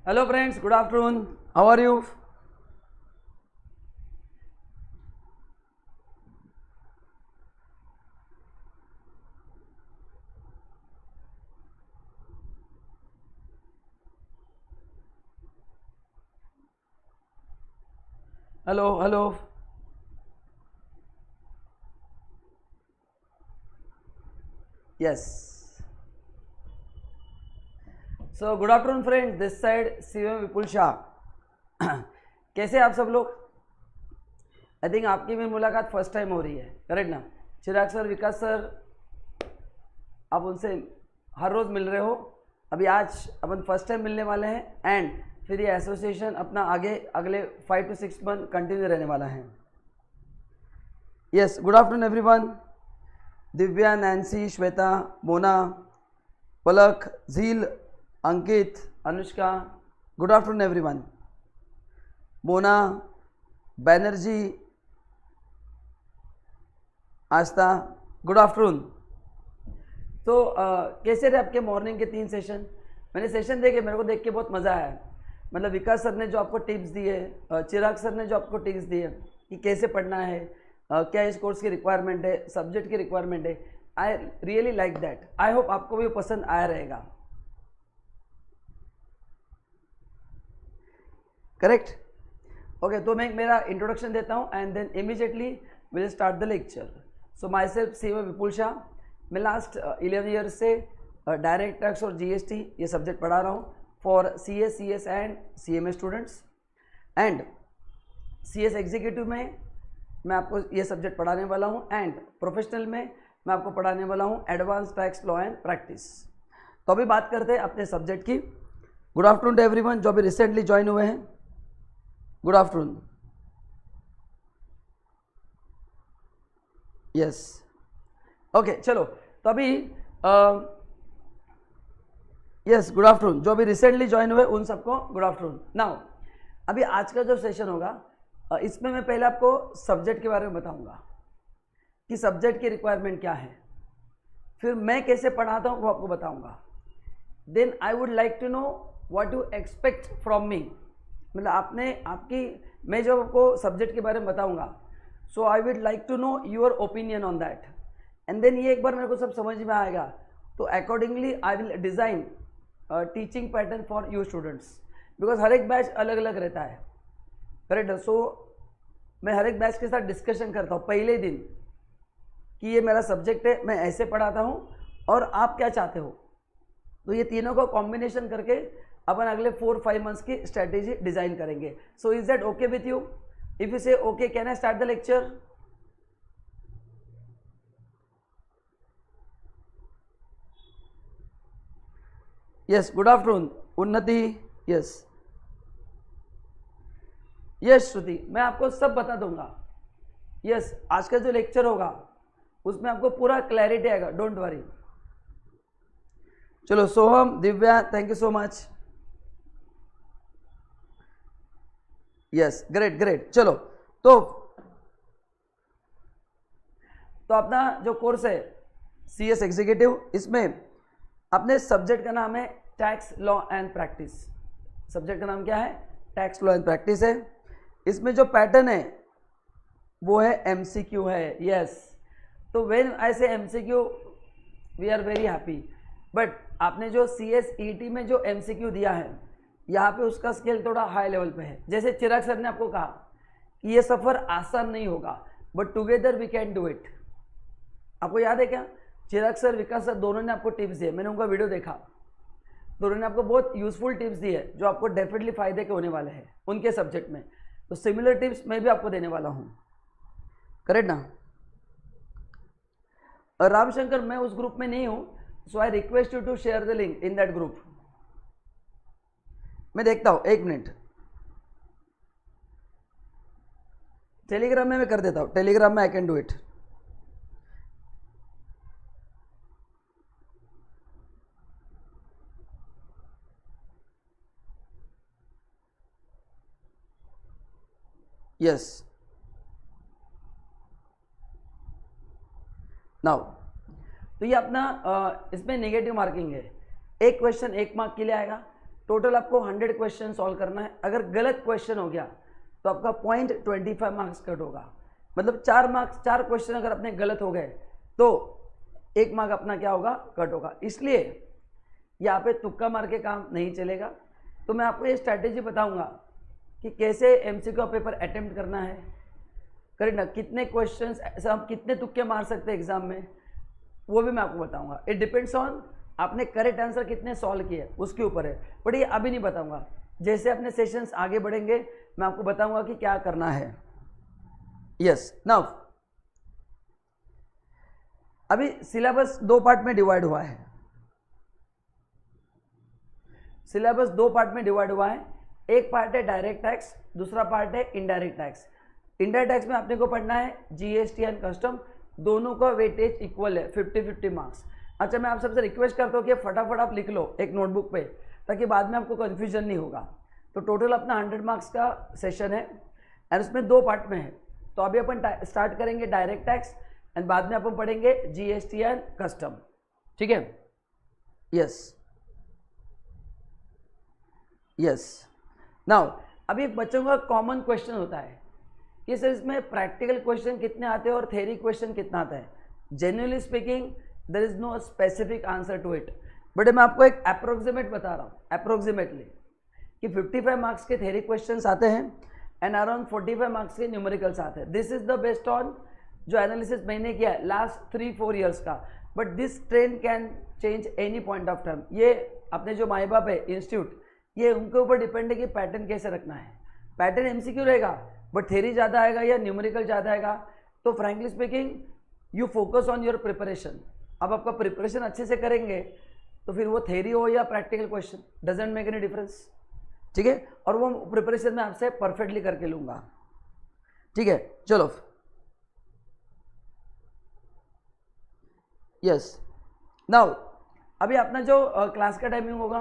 Hello friends, good afternoon. How are you? Hello, hello. Yes. So good afternoon friends. This side CM विपुल शाह. कैसे आप सब लोग? I think आपकी भी मुलाकात फर्स्ट टाइम हो रही है, करेक्ट ना? चिराग सर, विकास सर, आप उनसे हर रोज़ मिल रहे हो. अभी आज अपन फर्स्ट टाइम मिलने वाले हैं एंड फिर ये एसोसिएशन अपना आगे अगले 5 to 6 मंथ कंटिन्यू रहने वाला है. Yes, good afternoon everyone. Divya, Nancy, Shweta, Mona, Palak, Jheel, Ankit, Anushka, good afternoon everyone. Mona, Banerjee, Aastha, good afternoon. तो कैसे रहे आपके मॉर्निंग के 3 सेशन? मैंने सेशन देखे, मेरे को देख के बहुत मज़ा आया. मतलब विकास सर ने जो आपको टिप्स दिए, चिराग सर ने जो आपको टिप्स दिए कि कैसे पढ़ना है, क्या इस कोर्स की रिक्वायरमेंट है, सब्जेक्ट की रिक्वायरमेंट है, I really like that. I hope आपको भी पसंद आया रहेगा. करेक्ट? ओके, तो मैं मेरा इंट्रोडक्शन देता हूँ and then immediately will start the lecture. So myself C Vipul Shah. मैं लास्ट 11 ईयर से डायरेक्ट टैक्स और जीएसटी ये सब्जेक्ट पढ़ा रहा हूँ for CS, CS and CMA students. And CS executive में मैं आपको ये सब्जेक्ट पढ़ाने वाला हूँ एंड प्रोफेशनल में मैं आपको पढ़ाने वाला हूँ advance tax law and practice. तो अभी बात करते हैं अपने सब्जेक्ट की. गुड आफ्टरनून टू एवरीवन जो अभी रिसेंटली ज्वाइन हुए हैं. Good afternoon. यस, ओके, चलो. तो अभी यस, गुड आफ्टरनून. जो अभी रिसेंटली ज्वाइन हुए उन सबको गुड आफ्टरनून. नाउ अभी आज का जो सेशन होगा इसमें मैं पहले आपको सब्जेक्ट के बारे में बताऊंगा कि सब्जेक्ट की रिक्वायरमेंट क्या है, फिर मैं कैसे पढ़ाता हूँ वो आपको बताऊंगा. Then I would like to know what you expect from me. मतलब मैं जब आपको सब्जेक्ट के बारे में बताऊंगा, so I would like to know your opinion on that. And then ये एक बार मेरे को सब समझ में आएगा तो accordingly I will design teaching pattern for you students. Because हर एक बैच अलग अलग रहता है, करेक्ट? सो मैं हर एक बैच के साथ डिस्कशन करता हूँ पहले दिन कि ये मेरा सब्जेक्ट है, मैं ऐसे पढ़ाता हूँ और आप क्या चाहते हो. तो ये तीनों को कॉम्बिनेशन करके अपन अगले 4-5 मंथ्स की स्ट्रेटेजी डिजाइन करेंगे. So is that okay with you? If you say okay, can I start the lecture? Yes, good afternoon Unnati. Yes yes Shruti, मैं आपको सब बता दूंगा. यस, आज का जो लेक्चर होगा उसमें आपको पूरा क्लैरिटी आएगा, डोंट वरी. चलो, Soham, Divya, thank you so much. Yes, great great. चलो, तो अपना जो कोर्स है सीएस एग्जीक्यूटिव, इसमें अपने सब्जेक्ट का नाम है tax law and practice. Subject का नाम क्या है? टैक्स लॉ एंड प्रैक्टिस है. इसमें जो पैटर्न है वो है एमसीक्यू है. यस, तो when I say MCQ we are very happy. But आपने जो सीएसईटी में जो एमसीक्यू दिया है यहाँ पे उसका स्केल थोड़ा हाई लेवल पे है. जैसे चिराग सर ने आपको कहा कि ये सफ़र आसान नहीं होगा but together we can do it. आपको याद है क्या? चिराग सर, विकास सर दोनों ने आपको टिप्स दिए, मैंने उनका वीडियो देखा. दोनों ने आपको बहुत यूजफुल टिप्स दिए जो आपको डेफिनेटली फायदे के होने वाले हैं उनके सब्जेक्ट में. तो सिमिलर टिप्स मैं भी आपको देने वाला हूँ, करेक्ट ना? और रामशंकर, मैं उस ग्रुप में नहीं हूँ, so I request you to share the link in that group. मैं देखता हूँ, 1 मिनट. टेलीग्राम में मैं कर देता हूँ, टेलीग्राम में I can do it. Yes, now तो ये अपना इसमें नेगेटिव मार्किंग है. एक क्वेश्चन 1 मार्क के लिए आएगा, टोटल आपको 100 क्वेश्चन सॉल्व करना है। अगर गलत क्वेश्चन हो गया तो आपका 0.25 मार्क्स कट होगा, मतलब 4 क्वेश्चन अगर अपने गलत हो गए तो 1 मार्क अपना क्या होगा, कट होगा। इसलिए यहाँ पे तुक्का मार के काम नहीं चलेगा। तो मैं आपको ये स्ट्रैटेजी बताऊंगा कि कैसे एमसीक्यू पेपर अटेम्प्ट करना है, करेक्ट ना, कितने क्वेश्चंस ऐसे हम कितने तुक्के मार सकते हैं एग्जाम में, वो भी मैं आपको बताऊंगा। इट डिपेंड्स ऑन आपने करेक्ट आंसर कितने सॉल्व किए उसके ऊपर है, बट ये अभी नहीं बताऊंगा। जैसे अपने सेशंस आगे बढ़ेंगे मैं आपको बताऊंगा कि क्या करना है। यस, नाउ अभी सिलेबस 2 पार्ट में डिवाइड हुआ है। सिलेबस 2 पार्ट में डिवाइड हुआ है। एक पार्ट है डायरेक्ट टैक्स, दूसरा पार्ट है इनडायरेक्ट टैक्स। इनडायरेक्ट टैक्स में आपने को पढ़ना है जीएसटी एंड कस्टम, दोनों का वेटेज इक्वल है, 50-50 मार्क्स। अच्छा, मैं आप सबसे रिक्वेस्ट करता हूँ कि फटाफट आप लिख लो एक नोटबुक पे, ताकि बाद में आपको कन्फ्यूजन नहीं होगा। तो टोटल अपना 100 मार्क्स का सेशन है एंड उसमें 2 पार्ट में है। तो अभी अपन स्टार्ट करेंगे डायरेक्ट टैक्स एंड बाद में अपन पढ़ेंगे जीएसटी एंड कस्टम, ठीक है। यस नाउ अभी बच्चों का कॉमन क्वेश्चन होता है कि सर इसमें प्रैक्टिकल क्वेश्चन कितने आते हैं और थ्योरी क्वेश्चन कितना आता है। Genuinely speaking there is no specific answer to it, but मैं आपको एक अप्रोक्सीमेट बता रहा हूँ, अप्रोक्सीमेटली कि 55 मार्क्स के थ्योरी क्वेश्चंस आते हैं एंड अराउंड 45 मार्क्स के न्यूमेरिकल्स आते हैं। This is the based on जो एनालिसिस मैंने किया है लास्ट 3-4 ईयर्स का, but this trend can change any point of time. ये अपने जो माई बाप है इंस्टीट्यूट, ये उनके ऊपर डिपेंड है कि पैटर्न कैसे रखना है। पैटर्न एमसीक्यू रहेगा बट थ्योरी ज़्यादा आएगा या न्यूमेरिकल ज़्यादा आएगा। तो frankly speaking you focus on your preparation. अब आपका प्रिपरेशन अच्छे से करेंगे तो फिर वो थ्योरी हो या practical question doesn't make any difference, ठीक है। और वो प्रिपरेशन मैं आपसे परफेक्टली करके लूँगा, ठीक है। चलो यस नाउ अभी अपना जो क्लास का टाइमिंग होगा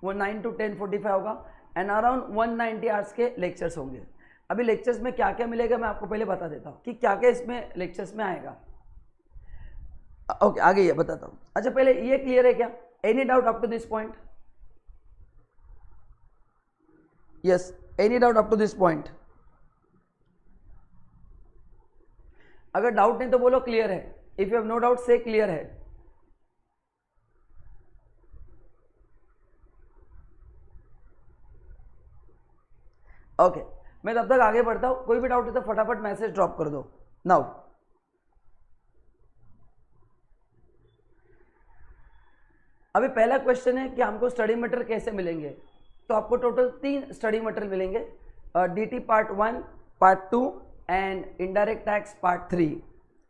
वो 9 to 10:45 होगा एंड अराउंड 190 आवर्स के लेक्चर्स होंगे। अभी लेक्चर्स में क्या क्या मिलेगा मैं आपको पहले बता देता हूँ कि क्या क्या इसमें लेक्चर्स में आएगा। ओके, आगे ये बताता हूँ। अच्छा, पहले ये क्लियर है क्या? Any doubt up to this point? Yes, any doubt up to this point? अगर डाउट नहीं तो बोलो क्लियर है। If you have no doubt say clear है। ओके, मैं तब तक आगे बढ़ता हूं। कोई भी डाउट है तो फटाफट मैसेज ड्रॉप कर दो। नाउ अभी पहला क्वेश्चन है कि हमको स्टडी मटेरियल कैसे मिलेंगे। तो आपको टोटल 3 स्टडी मटेरियल मिलेंगे, DT part 1, part 2 and indirect tax part 3।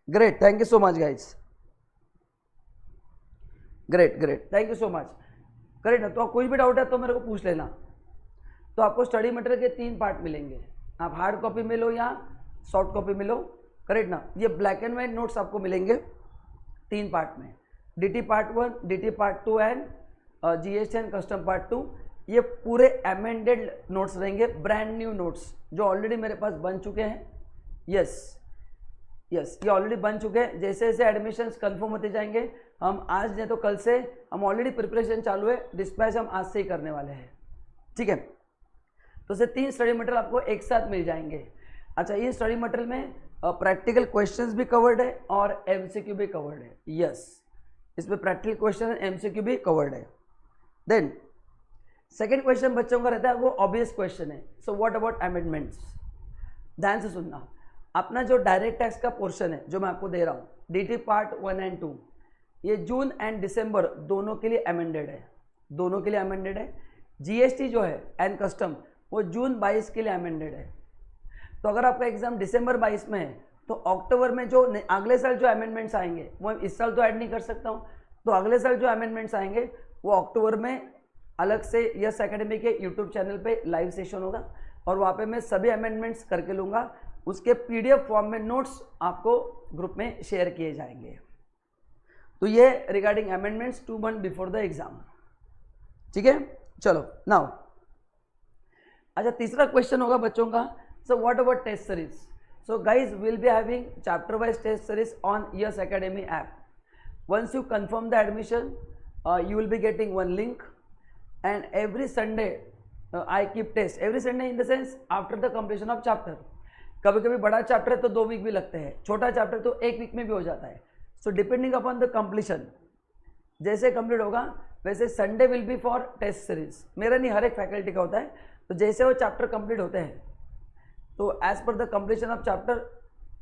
Great, thank you so much guys, great, thank you so much. Correct ना? तो कोई भी डाउट है तो मेरे को पूछ लेना। तो आपको स्टडी मटेरियल के 3 पार्ट मिलेंगे, आप हार्ड कॉपी में लो या सॉफ्ट कॉपी में लो, करेक्ट ना। ये ब्लैक एंड व्हाइट नोट्स आपको मिलेंगे 3 पार्ट में, DT part 1, DT part 2 and GST and custom part 2। ये पूरे अमेंडेड नोट्स रहेंगे, ब्रांड न्यू नोट्स जो ऑलरेडी मेरे पास बन चुके हैं। यस, ये ऑलरेडी बन चुके हैं। जैसे जैसे एडमिशन्स कंफर्म होते जाएंगे, हम आज नहीं तो कल से, हम ऑलरेडी प्रिपरेशन चालू है, डिस्पैच हम आज से ही करने वाले हैं, ठीक है। तो से 3 स्टडी मटेरियल आपको एक साथ मिल जाएंगे। अच्छा, ये स्टडी मटेरियल में प्रैक्टिकल क्वेश्चंस भी कवर्ड है और एमसीक्यू भी कवर्ड है। यस, इसमें प्रैक्टिकल क्वेश्चन एंड एमसीक्यू भी कवर्ड है। देन सेकेंड क्वेश्चन बच्चों का रहता है वो ऑब्वियस क्वेश्चन है, सो व्हाट अबाउट अमेंडमेंट्स। ध्यान से सुनना, अपना जो डायरेक्ट टैक्स का पोर्शन है जो मैं आपको दे रहा हूँ, डीटी पार्ट 1 एंड 2, ये जून एंड दिसंबर दोनों के लिए अमेंडेड है, दोनों के लिए अमेंडेड है। जीएसटी जो है एंड कस्टम वो जून 22 के लिए अमेंडेड है। तो अगर आपका एग्जाम दिसंबर 22 में है तो अक्टूबर में जो अगले साल जो अमेंडमेंट्स आएंगे वो इस साल तो ऐड नहीं कर सकता हूँ, तो अगले साल जो अमेंडमेंट्स आएंगे वो अक्टूबर में अलग से यस एकेडमी के यूट्यूब चैनल पे लाइव सेशन होगा और वहाँ पे मैं सभी अमेंडमेंट्स करके लूँगा। उसके पीडीएफ फॉर्म में नोट्स आपको ग्रुप में शेयर किए जाएंगे। तो ये regarding amendments 2 month before the exam, ठीक है। चलो नाउ अच्छा, तीसरा क्वेश्चन होगा बच्चों का, so what about test series. So guys will be having chapter wise test series on Yes Academy app. Once you confirm the admission you will be getting one link and every Sunday I keep test, every Sunday in the sense after the completion of chapter. कभी कभी बड़ा chapter है तो 2 week भी लगते हैं, छोटा chapter तो 1 वीक में भी हो जाता है। So depending upon the completion, जैसे कंप्लीट होगा वैसे Sunday will be for test series. मेरा नहीं, हर एक फैकल्टी का होता है। तो जैसे वो चैप्टर कंप्लीट होते हैं तो as per the completion of chapter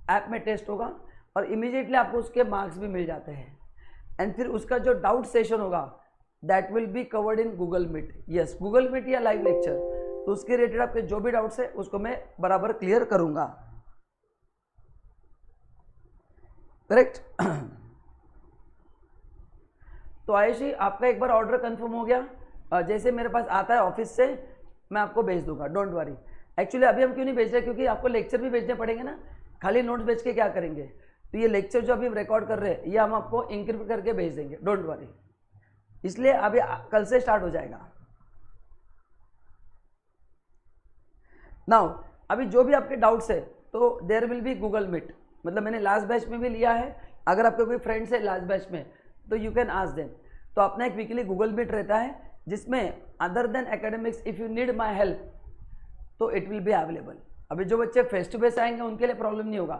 app में टेस्ट होगा और इमीडिएटली आपको उसके मार्क्स भी मिल जाते हैं। एंड फिर उसका जो डाउट सेशन होगा that will be covered in Google Meet. Yes, Google Meet या लाइव लेक्चर, तो उसके रिलेटेड आपके जो भी डाउट्स है उसको मैं बराबर क्लियर करूंगा। करेक्ट। तो आयुषी, आपका एक बार ऑर्डर कंफर्म हो गया, जैसे मेरे पास आता है ऑफिस से मैं आपको भेज दूंगा, डोंट वरी। एक्चुअली अभी हम क्यों नहीं भेज रहे, क्योंकि आपको लेक्चर भी भेजने पड़ेंगे ना, खाली नोट्स भेज के क्या करेंगे। तो ये लेक्चर जो अभी रिकॉर्ड कर रहे हैं ये हम आपको इंक्रिप्ट करके भेज देंगे, डोंट वरी। इसलिए अभी कल से स्टार्ट हो जाएगा। नाउ अभी जो भी आपके डाउट्स है तो there will be Google Meet, मतलब मैंने लास्ट बैच में भी लिया है। अगर आपके कोई फ्रेंड्स है लास्ट बैच में तो यू कैन आस्क देम। तो अपना एक वीकली गूगल मीट रहता है जिसमें other than academics if you need my help तो इट विल बी अवेलेबल। अभी जो बच्चे फेस टू फेस आएंगे उनके लिए प्रॉब्लम नहीं होगा,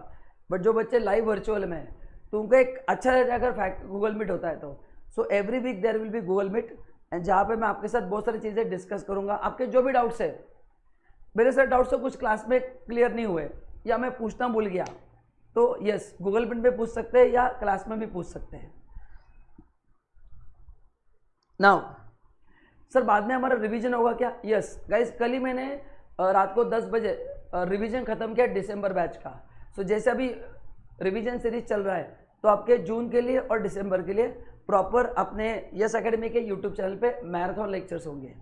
बट जो बच्चे लाइव वर्चुअल में तो उनको एक अच्छा रहता है अगर गूगल मीट होता है तो। So every week there will be Google Meet and जहाँ पे मैं आपके साथ बहुत सारी चीज़ें डिस्कस करूँगा। आपके जो भी डाउट्स है, मेरे साथ डाउट्स तो कुछ क्लास में क्लियर नहीं हुए या मैं पूछना भूल गया तो यस गूगल मीट पे पूछ सकते हैं या क्लास में भी पूछ सकते हैं। नाउ सर बाद में हमारा रिवीजन होगा क्या? यस गाइस, कल ही मैंने रात को 10 बजे रिवीजन खत्म किया दिसंबर बैच का। सो जैसे अभी रिवीजन सीरीज चल रहा है तो आपके जून के लिए और दिसंबर के लिए प्रॉपर अपने यस एकेडमी के यूट्यूब चैनल पे मैराथन लेक्चर्स होंगे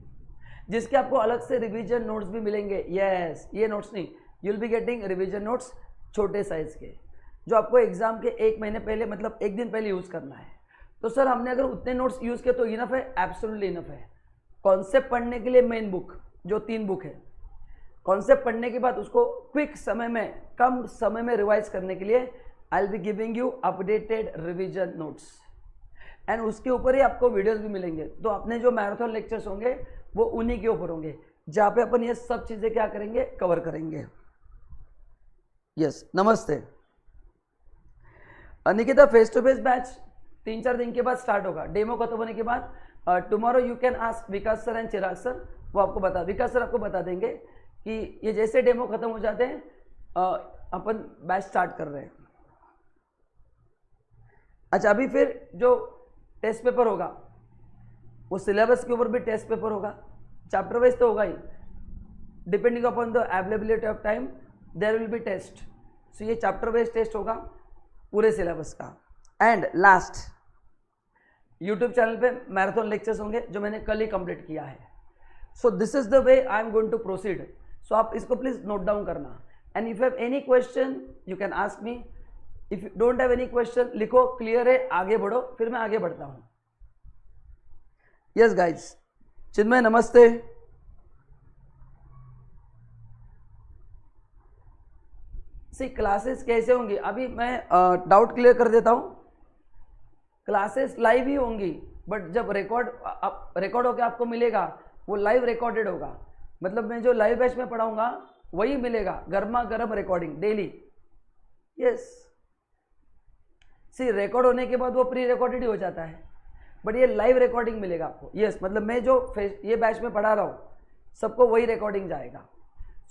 जिसके आपको अलग से रिवीजन नोट्स भी मिलेंगे। यस, ये नोट्स नहीं, you will be getting revision notes छोटे साइज के जो आपको एग्जाम के 1 महीने पहले मतलब 1 दिन पहले यूज़ करना है। तो सर हमने अगर उतने नोट्स यूज़ किए तो इनफ है? एब्सोल्युटली इनफ है। कॉन्सेप्ट पढ़ने के लिए मेन बुक जो 3 बुक है, कॉन्सेप्ट पढ़ने के बाद उसको क्विक समय में कम समय में रिवाइज करने के लिए I will be giving you updated revision notes and उसके ऊपर ही आपको वीडियोस भी मिलेंगे। तो अपने जो मैराथन लेक्चर्स होंगे वो उन्हीं के ऊपर होंगे जहाँ पे अपन ये सब चीज़ें क्या करेंगे, कवर करेंगे। यस, नमस्ते Nikita. Face to face batch 3-4 दिन के बाद स्टार्ट होगा, डेमो खत्म होने के बाद। Tomorrow you can ask Vikas sir and Chirag sir, वो आपको विकास सर आपको बता देंगे कि ये जैसे डेमो खत्म हो जाते हैं अपन बैच स्टार्ट कर रहे हैं। अच्छा, अभी फिर जो टेस्ट पेपर होगा वो सिलेबस के ऊपर भी टेस्ट पेपर होगा, चैप्टर वाइज तो होगा ही, depending upon the availability of time there will be test. सो ये चैप्टर वाइज टेस्ट होगा पूरे सिलेबस का। एंड लास्ट यूट्यूब चैनल पे मैराथन लेक्चर्स होंगे जो मैंने कल ही कंप्लीट किया है। So this is the way I am going to proceed. So आप इसको प्लीज नोट डाउन करना and if you have any question you can ask me. If you don't have any question लिखो clear है, आगे बढ़ो, फिर मैं आगे बढ़ता हूं। यस गाइज, चिन्मय नमस्ते। सी क्लासेस कैसे होंगी अभी मैं डाउट क्लियर कर देता हूं। क्लासेस लाइव ही होंगी बट जब रिकॉर्ड होकर आपको मिलेगा वो लाइव रिकॉर्डेड होगा। मतलब मैं जो लाइव बैच में पढ़ाऊंगा वही मिलेगा, गर्मा गर्म रिकॉर्डिंग डेली। यस, सी रिकॉर्ड होने के बाद वो प्री रिकॉर्डेड ही हो जाता है बट ये लाइव रिकॉर्डिंग मिलेगा आपको। यस, मतलब मैं जो ये बैच में पढ़ा रहा हूँ सबको वही रिकॉर्डिंग जाएगा।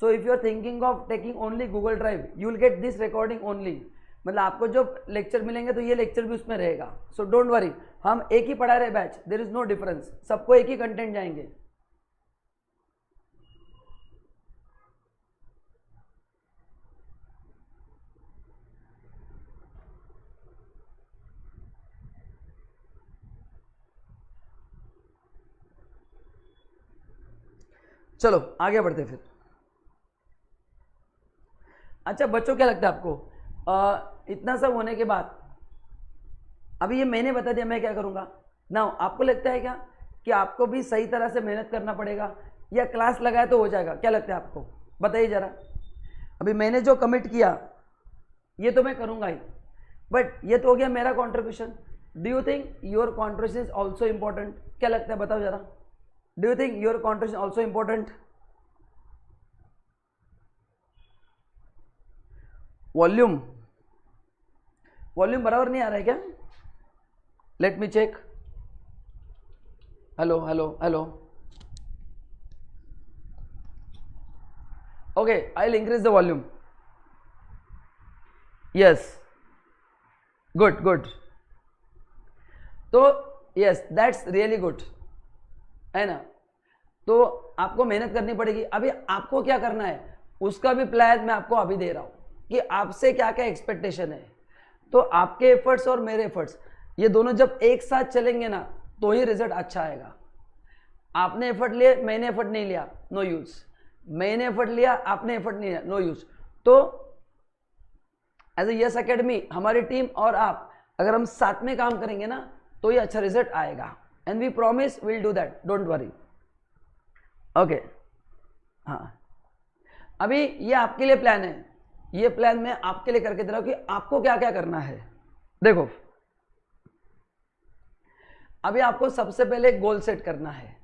So if you are thinking of taking only Google Drive you will get this recording only. मतलब आपको जो लेक्चर मिलेंगे तो ये लेक्चर भी उसमें रहेगा। सो डोंट वरी, हम एक ही पढ़ा रहे batch, there is no difference, सबको एक ही कंटेंट जाएंगे। चलो आगे बढ़ते फिर। अच्छा बच्चों, क्या लगता है आपको इतना सब होने के बाद, अभी ये मैंने बता दिया मैं क्या करूंगा ना, आपको लगता है क्या कि आपको भी सही तरह से मेहनत करना पड़ेगा या क्लास लगाए तो हो जाएगा? क्या लगता है आपको, बताइए जरा। अभी मैंने जो कमिट किया ये तो मैं करूंगा ही, बट ये तो हो गया मेरा contribution. Do you think your contribution is also important? क्या लगता है बताओ जरा, do you think your contribution also important? Volume बराबर नहीं आ रहा है क्या? Let me check. Hello hello hello. Okay, I will increase the volume. Yes, good good. तो यस, दैट्स रियली गुड, है ना. तो आपको मेहनत करनी पड़ेगी. अभी आपको क्या करना है उसका भी प्लान मैं आपको अभी दे रहा हूं कि आपसे क्या क्या एक्सपेक्टेशन है. तो आपके एफर्ट्स और मेरे एफर्ट्स ये दोनों जब एक साथ चलेंगे ना तो ही रिजल्ट अच्छा आएगा. आपने एफर्ट लिए, मैंने एफर्ट नहीं लिया, नो यूज. मैंने एफर्ट लिया, आपने एफर्ट नहीं लिया, नो यूज. तो एज ए यस एकेडमी हमारी टीम और आप अगर हम साथ में काम करेंगे ना तो ये अच्छा रिजल्ट आएगा. And we promise will do that, don't worry. Okay, हाँ. अभी ये आपके लिए प्लान है. ये प्लान मैं आपके लिए करके दे रहा हूं कि आपको क्या क्या करना है. देखो, अभी आपको सबसे पहले गोल सेट करना है,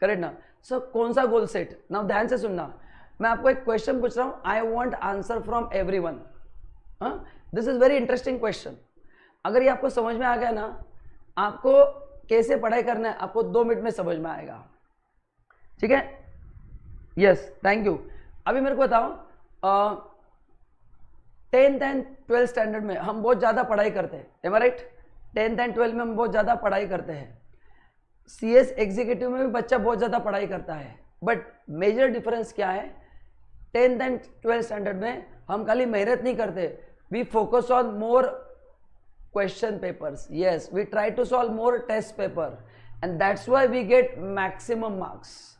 करेक्ट ना. सो कौन सा गोल सेट? नाउ ध्यान से सुनना. मैं आपको एक क्वेश्चन पूछ रहा हूं, I want answer from everyone. This is very interesting question. अगर ये आपको समझ में आ गया ना, आपको कैसे पढ़ाई करना है आपको 2 मिनट में समझ में आएगा. ठीक है? Yes, thank you. अभी मेरे को बताओ, 10th एंड 12th स्टैंडर्ड में हम बहुत ज़्यादा पढ़ाई करते हैं, M I right? 10th and 12th में हम बहुत ज़्यादा पढ़ाई करते हैं. CS एग्जीक्यूटिव में भी बच्चा बहुत ज़्यादा पढ़ाई करता है. बट मेजर डिफरेंस क्या है? 10th एंड 12th स्टैंडर्ड में हम खाली मेहनत नहीं करते, we focus on more question papers. Yes, we try to solve more test paper and that's why we get maximum marks.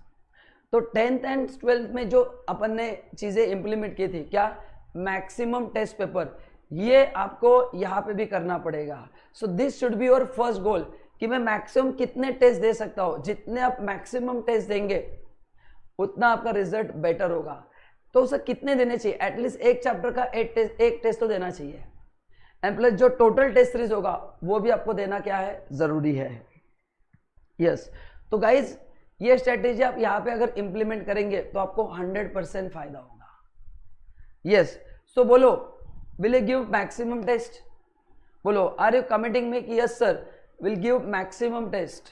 तो 10th एंड 12th में जो अपन ने चीज़ें इंप्लीमेंट की थी, क्या? Maximum test paper. ये आपको यहाँ पे भी करना पड़ेगा. So this should be your first goal कि मैं मैक्सिमम कितने टेस्ट दे सकता हूँ. जितने आप मैक्सिमम टेस्ट देंगे उतना आपका रिजल्ट बेटर होगा. तो उसे कितने देने चाहिए? एटलीस्ट एक चैप्टर का एक टेस्ट तो देना चाहिए. एंड प्लस जो टोटल टेस्ट सीरीज होगा वो भी आपको देना क्या है? जरूरी है. यस. तो गाइज ये स्ट्रेटेजी आप यहाँ पे अगर इंप्लीमेंट करेंगे तो आपको 100% फायदा होगा. यस. सो बोलो, will you give maximum test? बोलो, आर यू कमिटिंग में कि yes sir will give maximum test?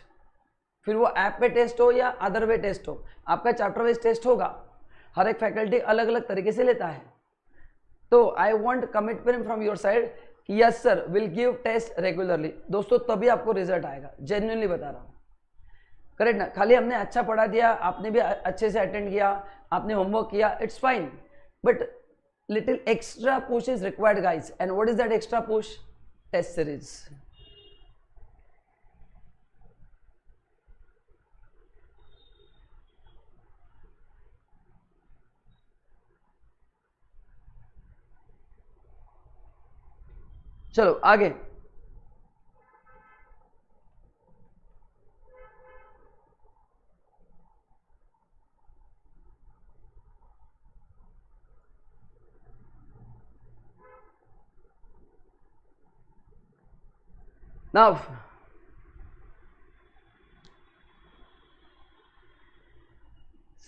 फिर वो ऐप पे टेस्ट हो या अदर वे टेस्ट हो, आपका चैप्टर वाइज टेस्ट होगा. हर एक फैकल्टी अलग अलग तरीके से लेता है. तो I want commitment from your side कि yes sir will give test regularly. दोस्तों तभी आपको रिजल्ट आएगा, जेन्युइनली बता रहा हूँ. करेक्ट ना? खाली हमने अच्छा पढ़ा दिया, आपने भी अच्छे से अटेंड किया, आपने होमवर्क किया, it's fine. But little extra push is required guys. And what is that extra push? Test series. चलो आगे. Now,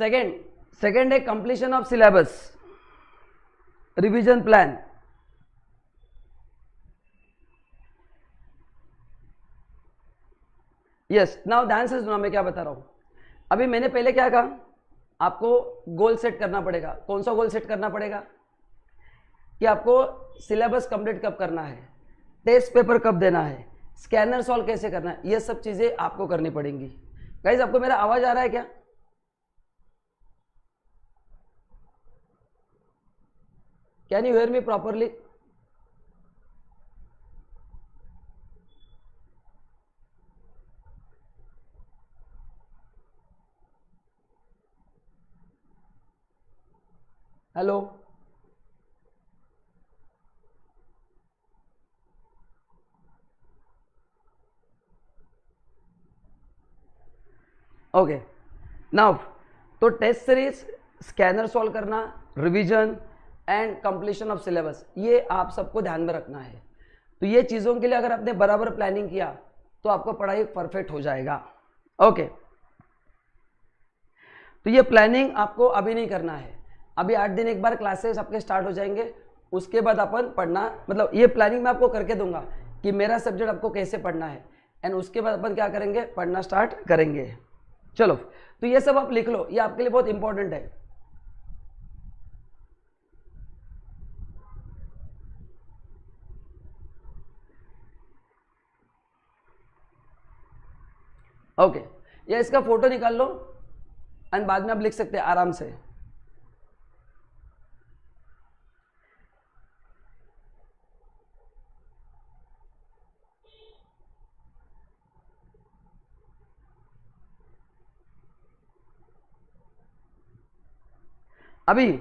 second है completion of syllabus, revision plan. Yes. Now ध्यान से सुना मैं क्या बता रहा हूं. अभी मैंने पहले क्या कहा, आपको गोल सेट करना पड़ेगा. कौन सा गोल सेट करना पड़ेगा? कि आपको सिलेबस कंप्लीट कब करना है, टेस्ट पेपर कब देना है, स्कैनर सॉल्व कैसे करना है, ये सब चीजें आपको करनी पड़ेंगी. गाइस आपको मेरा आवाज आ रहा है क्या? Can you hear me properly? Hello. Okay. Now तो टेस्ट सीरीज, स्कैनर सॉल्व करना, revision and completion of syllabus, ये आप सबको ध्यान में रखना है. तो ये चीज़ों के लिए अगर आपने बराबर प्लानिंग किया तो आपको पढ़ाई परफेक्ट हो जाएगा. ओके. तो ये प्लानिंग आपको अभी नहीं करना है, अभी 8 दिन एक बार क्लासेस आपके स्टार्ट हो जाएंगे, उसके बाद अपन पढ़ना, मतलब ये प्लानिंग मैं आपको करके दूंगा कि मेरा सब्जेक्ट आपको कैसे पढ़ना है, एंड उसके बाद अपन क्या करेंगे, पढ़ना स्टार्ट करेंगे। चलो, तो ये सब आप लिख लो, ये आपके लिए बहुत इंपॉर्टेंट है। ओके, या इसका फोटो निकाल लो एंड बाद में आप लिख सकते हैं आराम से। अभी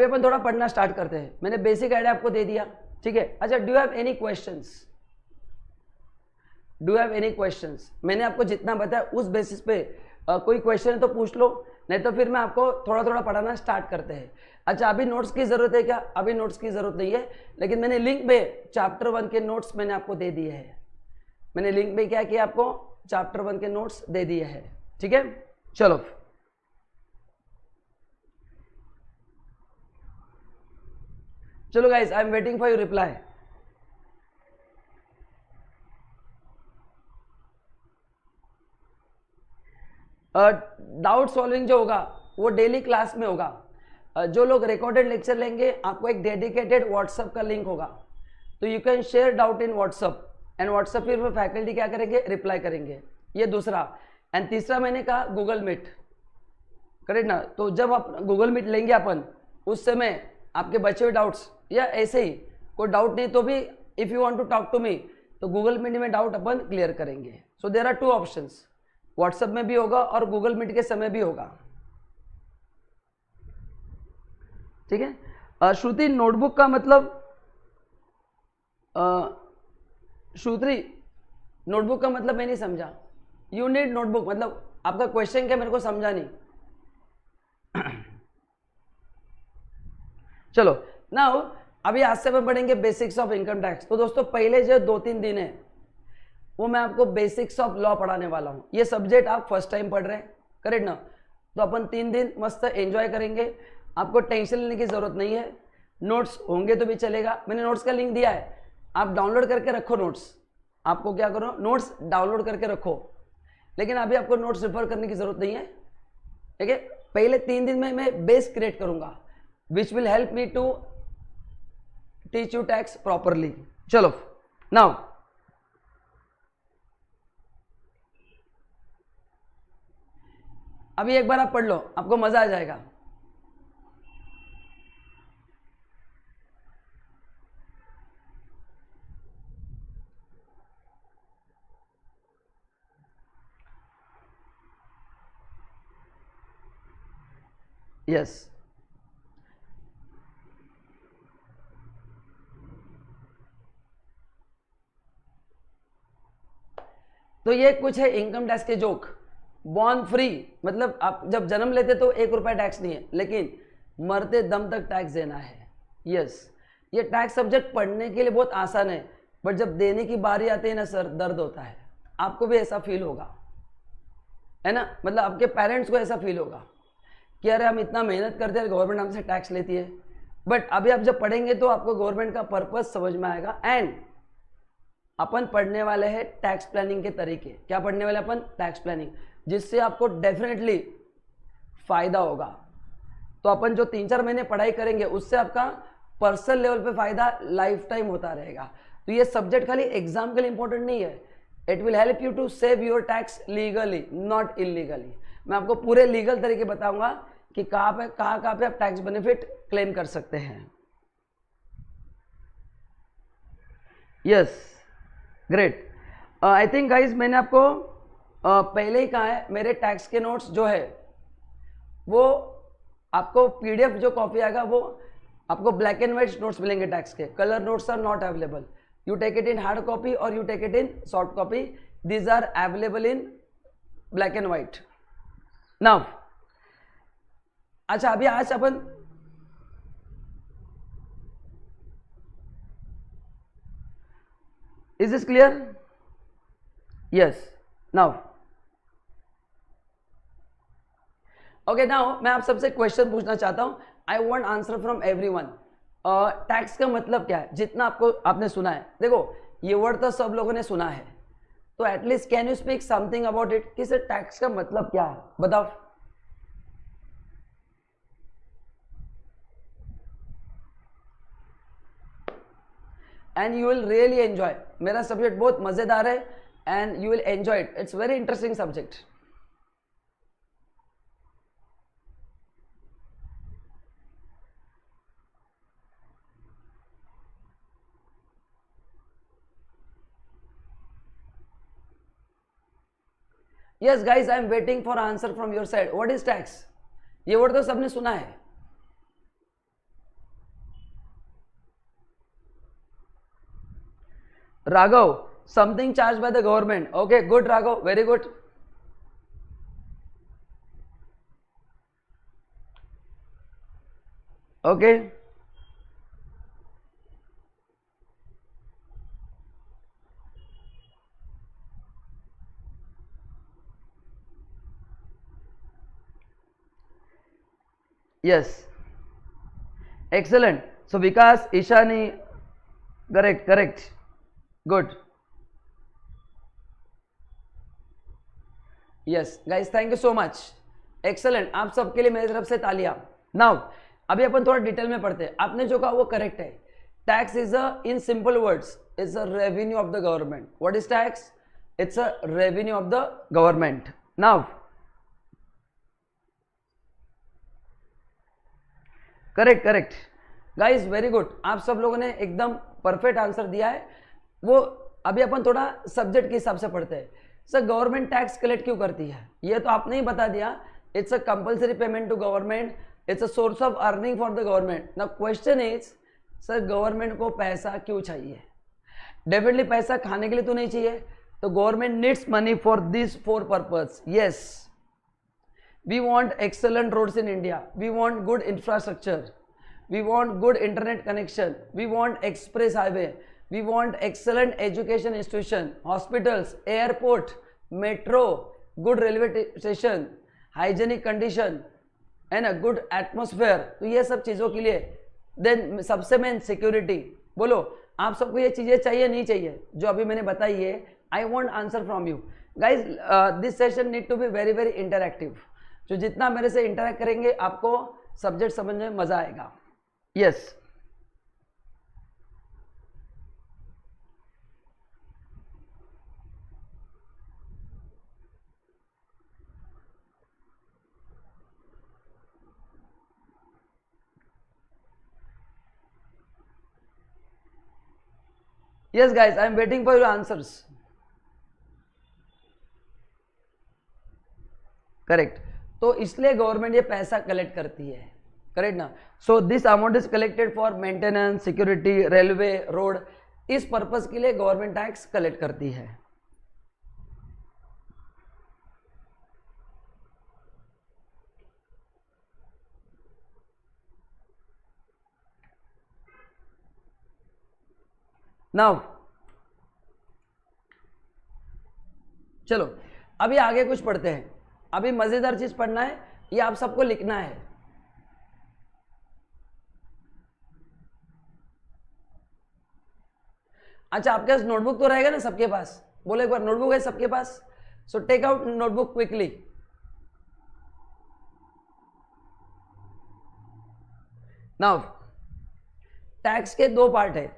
अपन थोड़ा पढ़ना स्टार्ट करते हैं। मैंने बेसिक आइडिया आपको दे दिया, ठीक है। अच्छा, do you have any questions? Do have any questions? मैंने आपको जितना बताया उस बेसिस पे कोई क्वेश्चन है तो पूछ लो, नहीं तो फिर मैं आपको थोड़ा थोड़ा पढ़ाना स्टार्ट करते हैं। अच्छा, अभी नोट्स की जरूरत है क्या? अभी नोट्स की जरूरत नहीं है, लेकिन मैंने लिंक में चैप्टर 1 के नोट्स मैंने आपको दे दिए हैं। मैंने लिंक में क्या किया, आपको चैप्टर 1 के नोट्स दे दिए हैं, ठीक है। चलो, चलो guys, I am waiting for your reply. Doubt solving जो होगा वो डेली क्लास में होगा। जो लोग रिकॉर्डेड लेक्चर लेंगे, आपको एक डेडिकेटेड व्हाट्सएप का लिंक होगा, तो you can share doubt in WhatsApp, and WhatsApp फिर फैकल्टी क्या करेंगे, रिप्लाई करेंगे। ये दूसरा। एंड तीसरा मैंने कहा गूगल मीट, करेक्ट ना। तो जब आप गूगल मीट लेंगे अपन, उस समय आपके बचे हुए डाउट्स या ऐसे ही कोई डाउट नहीं तो भी if you want to talk to me, तो गूगल मीट में डाउट अपन क्लियर करेंगे। So there are 2 options, WhatsApp में भी होगा और गूगल मीट के समय भी होगा, ठीक है। श्रुति, नोटबुक का मतलब श्रुति, नोटबुक का मतलब मैं नहीं समझा। यू नीड नोटबुक, मतलब आपका क्वेश्चन क्या, मेरे को समझा नहीं। चलो ना, अभी आज से अपन पढ़ेंगे बेसिक्स ऑफ इनकम टैक्स। तो दोस्तों, पहले जो 2-3 दिन है वो मैं आपको बेसिक्स ऑफ लॉ पढ़ाने वाला हूं। ये सब्जेक्ट आप फर्स्ट टाइम पढ़ रहे हैं, करेक्ट ना। तो अपन 3 दिन मस्त एंजॉय करेंगे, आपको टेंशन लेने की जरूरत नहीं है। नोट्स होंगे तो भी चलेगा, मैंने नोट्स का लिंक दिया है, आप डाउनलोड करके रखो नोट्स। आपको क्या करो, नोट्स डाउनलोड करके रखो, लेकिन अभी आपको नोट्स रेफर करने की जरूरत नहीं है, ठीक है। पहले 3 दिन में मैं बेस क्रिएट करूंगा, which will help me to teach you tax properly. चलो नाउ, अभी एक बार आप पढ़ लो, आपको मजा आ जाएगा। यस, तो ये कुछ है इनकम टैक्स के जोक। बॉर्न फ्री मतलब आप जब जन्म लेते तो 1 रुपया टैक्स नहीं है, लेकिन मरते दम तक टैक्स देना है। यस, ये टैक्स सब्जेक्ट पढ़ने के लिए बहुत आसान है, बट जब देने की बारी आती है ना सर, दर्द होता है। आपको भी ऐसा फील होगा, है ना, मतलब आपके पेरेंट्स को ऐसा फील होगा कि अरे हम इतना मेहनत करते हैं, गवर्नमेंट हमसे टैक्स लेती है। बट अभी आप जब पढ़ेंगे तो आपको गवर्नमेंट का पर्पस समझ में आएगा। एंड अपन पढ़ने वाले हैं टैक्स प्लानिंग के तरीके। क्या पढ़ने वाले अपन? टैक्स प्लानिंग, जिससे आपको डेफिनेटली फायदा होगा। तो अपन जो 3-4 महीने पढ़ाई करेंगे, उससे आपका पर्सनल लेवल पे फायदा लाइफ टाइम होता रहेगा। तो ये सब्जेक्ट खाली एग्जाम के लिए इंपॉर्टेंट नहीं है, it will help you to save your tax legally, not illegally. मैं आपको पूरे लीगल तरीके बताऊंगा कि कहाँ पे आप टैक्स बेनिफिट क्लेम कर सकते हैं। Yes, great. I think guys मैंने आपको पहले ही कहा है, मेरे टैक्स के नोट्स जो है वो आपको पीडीएफ जो कॉपी आएगा वो आपको ब्लैक एंड व्हाइट नोट्स मिलेंगे टैक्स के। Colour notes are not available, you take it in hard copy और you take it in soft copy, these are available in black and white. Now अच्छा, अभी आज अपन is this clear? Yes now okay now मैं आप सबसे question पूछना चाहता हूं. I want answer from everyone. Tax का मतलब क्या है? जितना आपने सुना है, देखो ये वर्ड तो सब लोगों ने सुना है, तो at least can you speak something about it कि सर टैक्स का मतलब क्या है, बताओ. And you will really enjoy. मेरा सब्जेक्ट बहुत मजेदार है and you will enjoy it. It's very interesting subject. Yes guys, I am waiting for answer from your side. What is tax? ये वर्ड तो सबने सुना है. Raghav, something charge by the government. Okay good Raghav, very good. Okay yes, excellent. So Vikas, Ishani, correct, good. Yes guys, thank you so much. Excellent. आप सबके लिए मेरी तरफ से तालियां. Now अभी अपन थोड़ा डिटेल में पढ़ते हैं. आपने जो कहा वो करेक्ट है. Tax is a, in simple words, is a revenue of the government. What is tax? It's a revenue of the government. Now correct guys, very good. आप सब लोगों ने एकदम परफेक्ट आंसर दिया है. वो अभी अपन थोड़ा सब्जेक्ट के हिसाब से पढ़ते हैं. सर गवर्नमेंट टैक्स कलेक्ट क्यों करती है? ये तो आपने ही बता दिया. It's a compulsory payment to government. It's a source of earning for the government. Now question is, sir government को पैसा क्यों चाहिए? डेफिनेटली पैसा खाने के लिए तो नहीं चाहिए. तो government needs money for this 4 purpose. Yes, we want excellent roads in India, we want good infrastructure, we want good internet connection, we want express highway, we want excellent education institution, hospitals, airport, metro, good railway station, hygienic condition and a good atmosphere. तो ये सब चीज़ों के लिए. Then सबसे main security. बोलो आप सबको ये चीज़ें चाहिए नहीं चाहिए जो अभी मैंने बताई है? I want answer from you guys. This session need to be very very interactive. जो जितना मेरे से इंटरैक्ट करेंगे आपको सब्जेक्ट समझने में मजा आएगा. Yes yes guys, I am waiting for your answers. Correct. तो इसलिए गवर्नमेंट ये पैसा कलेक्ट करती है. करेक्ट ना? So this amount is collected for maintenance, security, railway, road. इस पर्पस के लिए गवर्नमेंट टैक्स कलेक्ट करती है. नाउ चलो अभी आगे कुछ पढ़ते हैं. अभी मजेदार चीज पढ़ना है. ये आप सबको लिखना है. अच्छा, आपके पास नोटबुक तो रहेगा ना सबके पास? बोलो एक बार, नोटबुक है सबके पास? So take out notebook quickly. Now tax के 2 पार्ट है.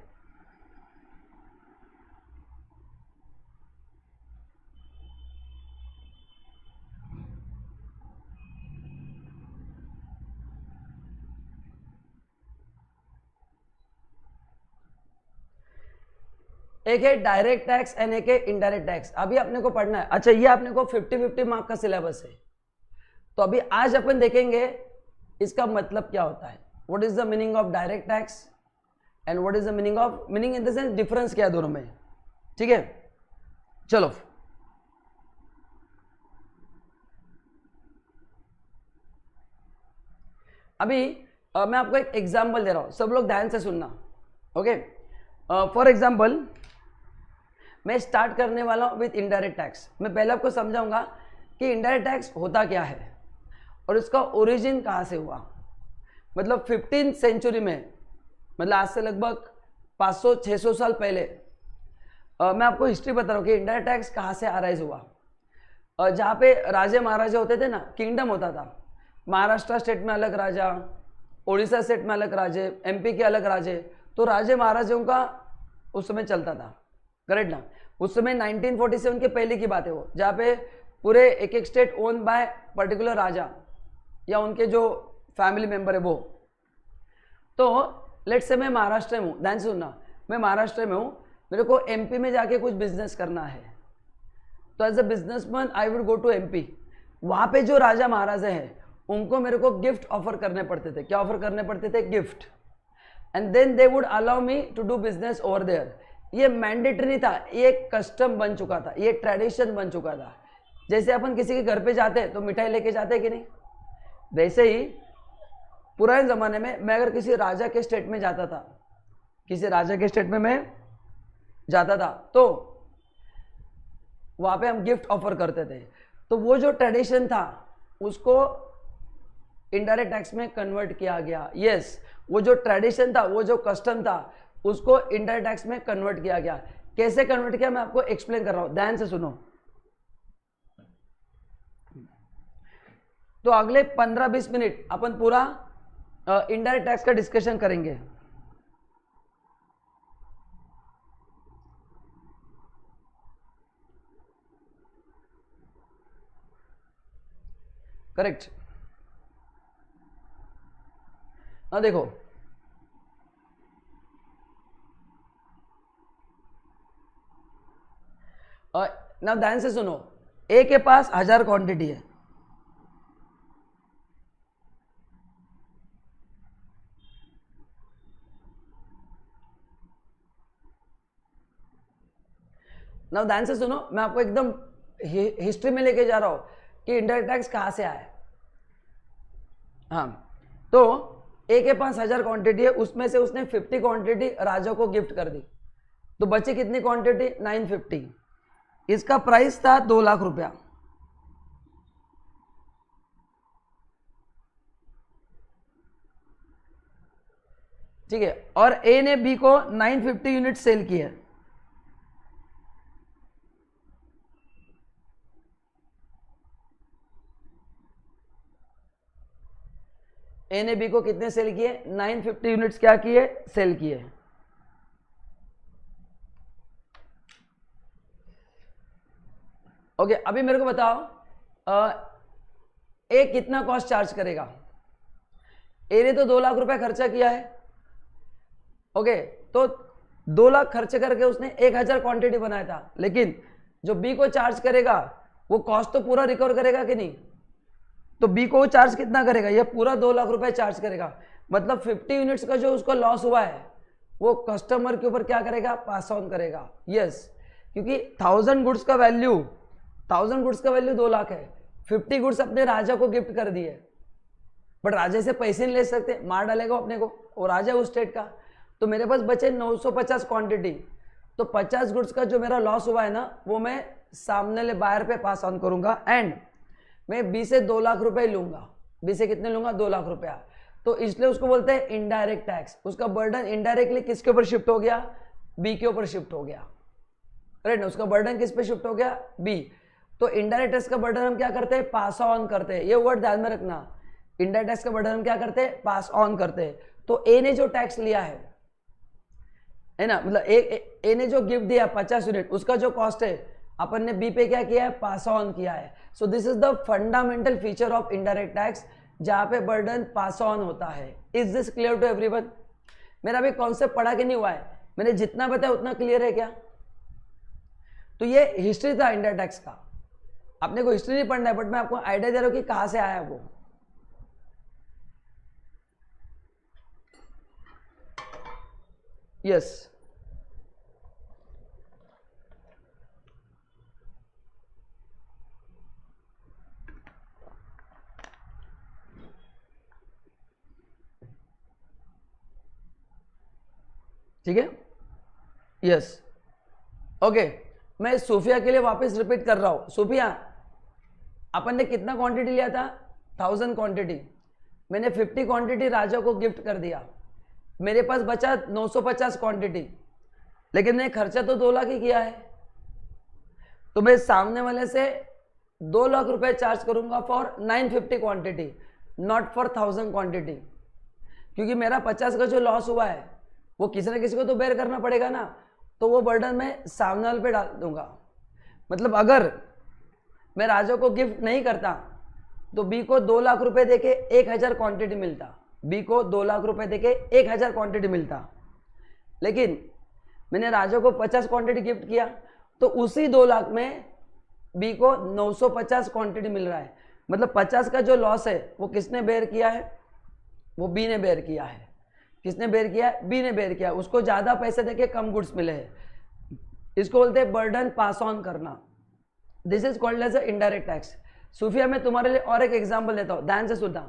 एक है डायरेक्ट टैक्स एंड एक है इनडायरेक्ट टैक्स. अभी अपने को पढ़ना है. अच्छा, ये अपने को 50-50 मार्क का सिलेबस है. तो अभी आज अपन देखेंगे इसका मतलब क्या होता है. What is the meaning of direct tax and what is the meaning in the sense difference क्या है दोनों में. ठीक है, चलो. अभी मैं आपको एक एग्जाम्पल दे रहा हूं, सब लोग ध्यान से सुनना. ओके, फॉर एग्जाम्पल मैं स्टार्ट करने वाला हूँ विथ इनडायरेक्ट टैक्स। मैं पहले आपको समझाऊंगा कि इनडायरेक्ट टैक्स होता क्या है और इसका ओरिजिन कहाँ से हुआ। मतलब 15th सेंचुरी में, मतलब आज से लगभग 500-600 साल पहले मैं आपको हिस्ट्री बता रहा हूँ कि इनडायरेक्ट टैक्स कहाँ से अराइज हुआ। जहाँ पे राजे महाराजा होते थे ना, किंगडम होता था, महाराष्ट्र स्टेट में अलग राजा, उड़ीसा स्टेट में अलग राजे, एमपी के अलग राजे, तो राजे महाराजाओं का उस समय चलता था, करेक्ट ना। उस समय 1947 के पहले की बात है वो, जहाँ पे पूरे एक एक स्टेट ओन बाय पर्टिकुलर राजा या उनके जो फैमिली मेंबर है वो। तो लेट्स से मैं महाराष्ट्र में हूँ, ध्यान से सुनना, मैं महाराष्ट्र में हूँ, मेरे को एमपी में जाके कुछ बिजनेस करना है, तो as a businessman I would go to MP. वहाँ पे जो राजा महाराजा हैं उनको मेरे को गिफ्ट ऑफर करने पड़ते थे। क्या ऑफर करने पड़ते थे? Gift. And then they would allow me to do business over there. ये मैंडेटरी नहीं था, ये कस्टम बन चुका था, ये ट्रेडिशन बन चुका था। जैसे अपन किसी के घर पे जाते हैं तो मिठाई लेके जाते हैं कि नहीं, वैसे ही पुराने ज़माने में मैं अगर किसी राजा के स्टेट में जाता था, किसी राजा के स्टेट में मैं जाता था, तो वहाँ पे हम गिफ्ट ऑफर करते थे। तो वो जो ट्रेडिशन था उसको इनडायरेक्ट टैक्स में कन्वर्ट किया गया। यस, वो जो ट्रेडिशन था, वो जो कस्टम था, उसको इनडायरेक्ट टैक्स में कन्वर्ट किया गया। कैसे कन्वर्ट किया मैं आपको एक्सप्लेन कर रहा हूँ, ध्यान से सुनो। तो अगले 15-20 मिनट अपन पूरा इनडायरेक्ट टैक्स का डिस्कशन करेंगे। करेक्ट। हाँ देखो, ना ध्यान से सुनो, ए के पास 1000 क्वांटिटी है, ना ध्यान से सुनो, मैं आपको एकदम हिस्ट्री में लेके जा रहा हूं कि इनडायरेक्ट टैक्स कहां से आया। हाँ, तो ए के पास 1000 क्वांटिटी है, उसमें से उसने 50 क्वांटिटी राजा को गिफ्ट कर दी, तो बची कितनी क्वांटिटी? 950। इसका प्राइस था 2 लाख रुपया। ठीक है, और ए ने बी को 950 यूनिट सेल किए। ए ने बी को कितने सेल किए? 950 यूनिट्स क्या किए? सेल किए। ओके, अभी मेरे को बताओ ए कितना कॉस्ट चार्ज करेगा? ए ने तो 2 लाख रुपए खर्चा किया है। ओके, तो 2 लाख खर्च करके उसने 1000 क्वांटिटी बनाया था, लेकिन जो बी को चार्ज करेगा वो कॉस्ट तो पूरा रिकवर करेगा कि नहीं? तो बी को चार्ज कितना करेगा? ये पूरा 2 लाख रुपए चार्ज करेगा। मतलब 50 यूनिट्स का जो उसको लॉस हुआ है वो कस्टमर के ऊपर क्या करेगा? पास ऑन करेगा। यस, क्योंकि 1000 गुड्स का वैल्यू 2 लाख है। 50 गुड्स अपने राजा को गिफ्ट कर दिए, बट राजा से पैसे नहीं ले सकते, मार डालेगा अपने को, वो राजा उस स्टेट का। तो मेरे पास बचे 950 क्वांटिटी, तो 50 गुड्स का जो मेरा लॉस हुआ है ना, वो मैं सामने ले बायर पे पास ऑन करूंगा। एंड मैं बी से 2 लाख रुपए लूंगा। बी से कितने लूंगा? 2 लाख रुपया। तो इसलिए उसको बोलते हैं इनडायरेक्ट टैक्स। उसका बर्डन इनडायरेक्टली किसके ऊपर शिफ्ट हो गया? बी के ऊपर शिफ्ट हो गया। राइट ना, उसका बर्डन किस पे शिफ्ट हो गया? बी। तो इनडायरेक्ट टैक्स का बर्डन हम क्या करते हैं? पास ऑन करते हैं। ये वर्ड ध्यान में रखना, इनडायरेक्ट टैक्स का बर्डन हम क्या करते हैं? पास ऑन करते हैं। तो ए ने जो टैक्स लिया है ना, मतलब ए ने जो गिफ्ट दिया 50 यूनिट, उसका जो कॉस्ट है अपन ने बी पे क्या किया है? पास ऑन किया है। So this is the fundamental feature of indirect tax, जहां पे बर्डन पास ऑन होता है। Is this clear to everyone? मेरा अभी कॉन्सेप्ट पढ़ा के नहीं हुआ है, मैंने जितना बताया उतना क्लियर है क्या? तो ये हिस्ट्री था इंडिया टैक्स का। आपने को हिस्ट्री नहीं पढ़ना है, बट मैं आपको आइडिया दे रहा हूं कि कहां से आया वो। यस, ठीक है। Yes, okay. मैं सूफिया के लिए वापस रिपीट कर रहा हूं। सूफिया, अपन ने कितना क्वांटिटी लिया था? 1000 क्वांटिटी। मैंने 50 क्वांटिटी राजा को गिफ्ट कर दिया, मेरे पास बचा 950 क्वांटिटी, लेकिन मैंने खर्चा तो 2 लाख ही किया है। तो मैं सामने वाले से 2 लाख रुपए चार्ज करूंगा for 950 quantity, not for 1000 quantity, क्योंकि मेरा 50 का जो लॉस हुआ है वो किसी ना किसी को तो बेयर करना पड़ेगा ना। तो वो बर्डन मैं सामने वाले पे डाल दूंगा। मतलब अगर मैं राजा को गिफ्ट नहीं करता तो बी को 2 लाख रुपए देके 1000 क्वांटिटी मिलता, बी को 2 लाख रुपए देके 1000 क्वांटिटी मिलता, लेकिन मैंने राजा को 50 क्वांटिटी गिफ्ट किया तो उसी 2 लाख में बी को 950 क्वांटिटी मिल रहा है। मतलब 50 का जो लॉस है वो किसने बेयर किया है? वो बी ने बेयर किया है। किसने बेयर किया है? बी ने बेयर किया। उसको ज्यादा पैसे देके कम गुड्स मिले हैं। इसको बोलते हैं बर्डन पास ऑन करना। This is called as a indirect tax. Sufiya, मैं तुम्हारे लिए और एक एग्जांपल देता हूं, ध्यान से सुनना।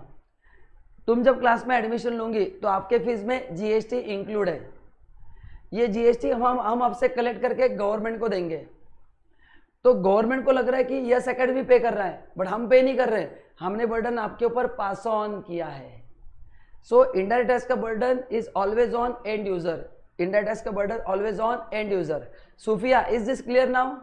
तुम जब क्लास में एडमिशन लूंगी तो आपके फीस में जीएसटी इंक्लूड है। ये जीएसटी हम आपसे कलेक्ट करके गवर्नमेंट को देंगे। तो गवर्नमेंट को लग रहा है कि यस एकेडमी पे कर रहा है, बट हम पे नहीं कर रहे हैं, हमने बर्डन आपके ऊपर पास ऑन किया है। सो इनडायरेक्ट टैक्स का burden is always on end user. Indirect tax का burden always on end user. Sufiya, is this clear now?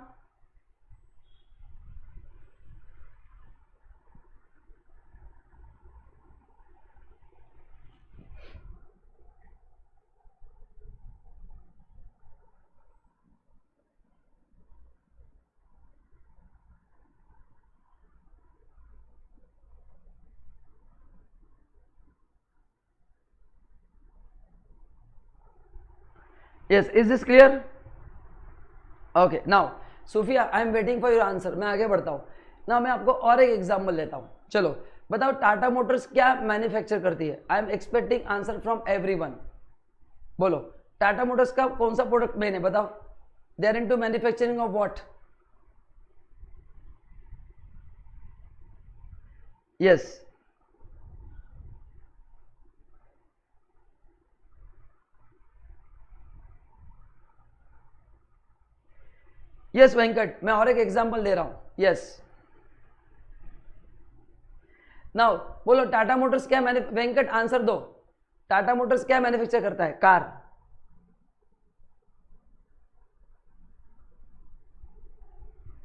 Yes, is this clear? Okay, now Sophia, I am waiting for your answer. मैं आगे बढ़ता हूँ ना। मैं आपको और एक एग्जांपल लेता हूँ। चलो बताओ, टाटा मोटर्स क्या मैन्युफैक्चर करती है? I am expecting answer from everyone. बोलो, टाटा मोटर्स का कौन सा प्रोडक्ट मेन है? बताओ। They are into manufacturing of what? Yes, yes Venkat, मैं और एक एग्जांपल दे रहा हूं। यस, नाउ बोलो, टाटा मोटर्स क्या वेंकट आंसर दो। टाटा मोटर्स क्या मैन्युफैक्चर करता है? कार।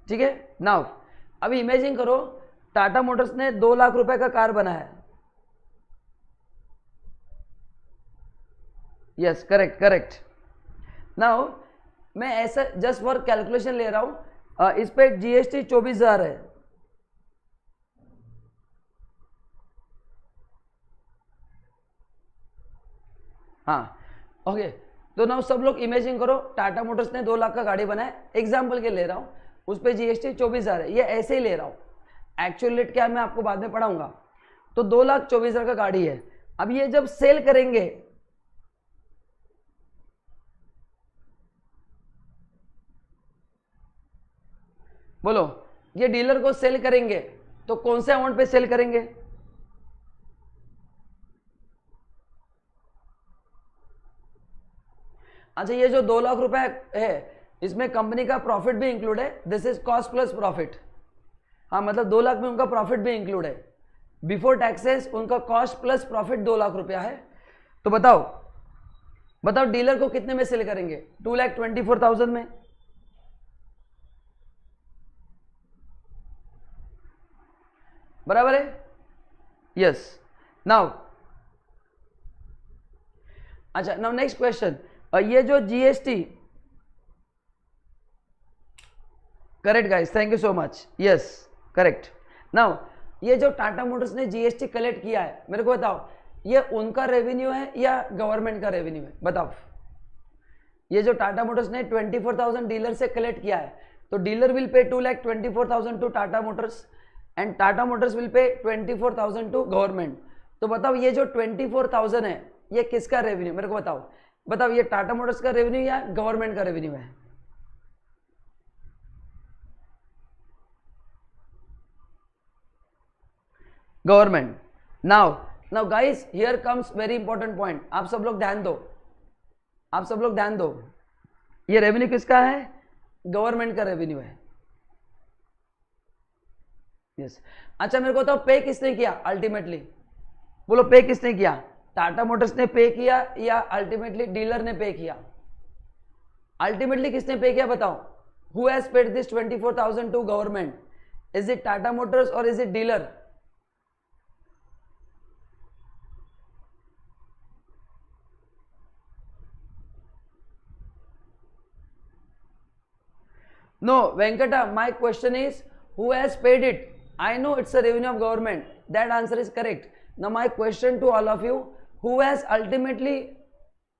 ठीक है। नाउ अभी इमेजिन करो, टाटा मोटर्स ने 2 लाख रुपए का कार बनाया। Yes, correct correct. नाउ मैं ऐसा जस्ट फॉर कैलकुलेशन ले रहा हूं, इस पे जीएसटी 24,000 है। हाँ, ओके। तो नाउ सब लोग इमेजिन करो, टाटा मोटर्स ने 2 लाख का गाड़ी बनाया, एग्जाम्पल के ले रहा हूं, उस पे जीएसटी 24,000 है। ये ऐसे ही ले रहा हूं, एक्चुअल रेट क्या है मैं आपको बाद में पढ़ाऊंगा। तो 2,24,000 का गाड़ी है। अब ये जब सेल करेंगे, बोलो, ये डीलर को सेल करेंगे तो कौन से अमाउंट पे सेल करेंगे? अच्छा, ये जो 2 लाख रुपए है इसमें कंपनी का प्रॉफिट भी इंक्लूड है। This is cost plus profit. हाँ, मतलब 2 लाख में उनका प्रॉफिट भी इंक्लूड है। बिफोर टैक्सेस उनका कॉस्ट प्लस प्रॉफिट 2 लाख रुपया है। तो बताओ बताओ डीलर को कितने में सेल करेंगे? 2,24,000 में। बराबर है? यस। नाउ अच्छा, नाउ नेक्स्ट क्वेश्चन। ये जो GST, correct guys, thank you so much. Yes, correct. Now ये जो टाटा मोटर्स ने जीएसटी कलेक्ट किया है, मेरे को बताओ, ये उनका रेवेन्यू है या गवर्नमेंट का रेवेन्यू है? बताओ। ये जो टाटा मोटर्स ने 24,000 डीलर से कलेक्ट किया है, तो dealer will pay 2,24,000 to Tata motors and Tata motors will pay 24,000 to government. तो बताओ, ये जो 24,000 है ये किसका रेवेन्यू? मेरे को बताओ। बताओ, ये टाटा मोटर्स का रेवेन्यू या गवर्नमेंट का रेवेन्यू है? Government. Now guys, here comes very important point. आप सब लोग ध्यान दो, आप सब लोग ध्यान दो। ये रेवेन्यू किसका है? गवर्नमेंट का रेवेन्यू है। यस अच्छा मेरे को बताओ पे किसने किया अल्टीमेटली, बोलो पे किसने किया, टाटा मोटर्स ने पे किया या अल्टीमेटली डीलर ने पे किया? अल्टीमेटली किसने पे किया बताओ? Who has paid this 24,000 to government? Is it Tata Motors or is it dealer? No, Venkata, my question is who has paid it? I know it's a revenue of government. That answer is correct. Now my question to all of you, who has ultimately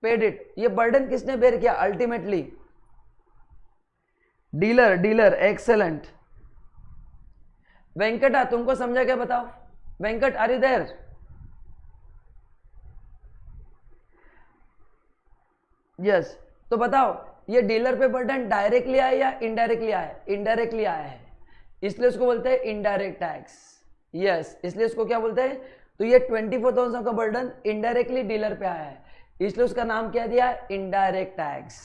paid it? ये burden किसने bear किया ultimately? Dealer, dealer, excellent. Venkata तुमको समझा क्या बताओ? Venkat are you there? Yes तो बताओ ये डीलर पे बर्डन डायरेक्टली आया या इनडायरेक्टली आया? इनडायरेक्टली आया है, इसलिए उसको बोलते हैं इनडायरेक्ट टैक्स। यस इसलिए उसको क्या बोलते हैं? तो ये 24,000 का बर्डन इनडायरेक्टली डीलर पे आया है, इसलिए उसका नाम क्या दिया? Indirect tax.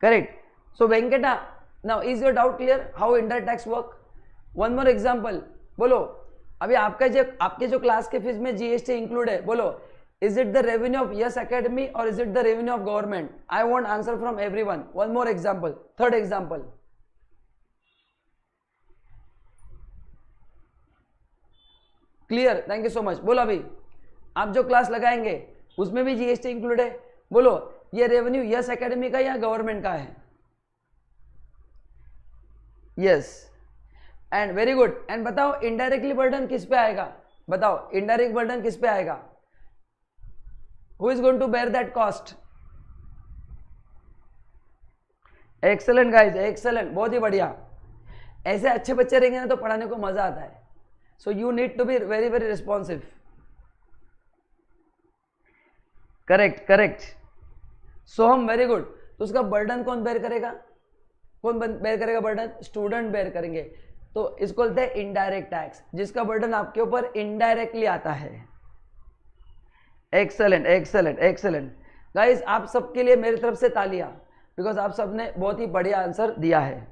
Correct. So Venkata now is your doubt clear how indirect tax work? One more example, बोलो अभी आपके जो क्लास के फीस में जीएसटी इंक्लूड है, बोलो is it the revenue of Yes Academy or is it the revenue of government? I want answer from everyone. One more example, third example. Clear? Thank you so much. बोलो अभी आप जो class लगाएंगे उसमें भी GST include है, बोलो ये रेवेन्यू यस एकेडमी का या गवर्नमेंट का है? Yes and very good. And बताओ इनडायरेक्टली बर्डन किस पे आएगा? बताओ इनडायरेक्ट बर्डन किस पे आएगा? Who is going to bear that cost? Excellent guys, excellent, बहुत ही बढ़िया। ऐसे अच्छे बच्चे रहेंगे ना तो पढ़ाने को मजा आता है। So you need to be very very responsive. Correct, correct. Soham very good. तो उसका बर्डन कौन बेयर करेगा? कौन बेयर करेगा बर्डन? स्टूडेंट बेयर करेंगे। तो इसको बोलते हैं इनडायरेक्ट टैक्स, जिसका बर्डन आपके ऊपर इनडायरेक्टली आता है। एक्सेलेंट एक्सेलेंट एक्सेलेंट गाइस, आप सबके लिए मेरी तरफ से तालियां, बिकॉज आप सबने बहुत ही बढ़िया आंसर दिया है।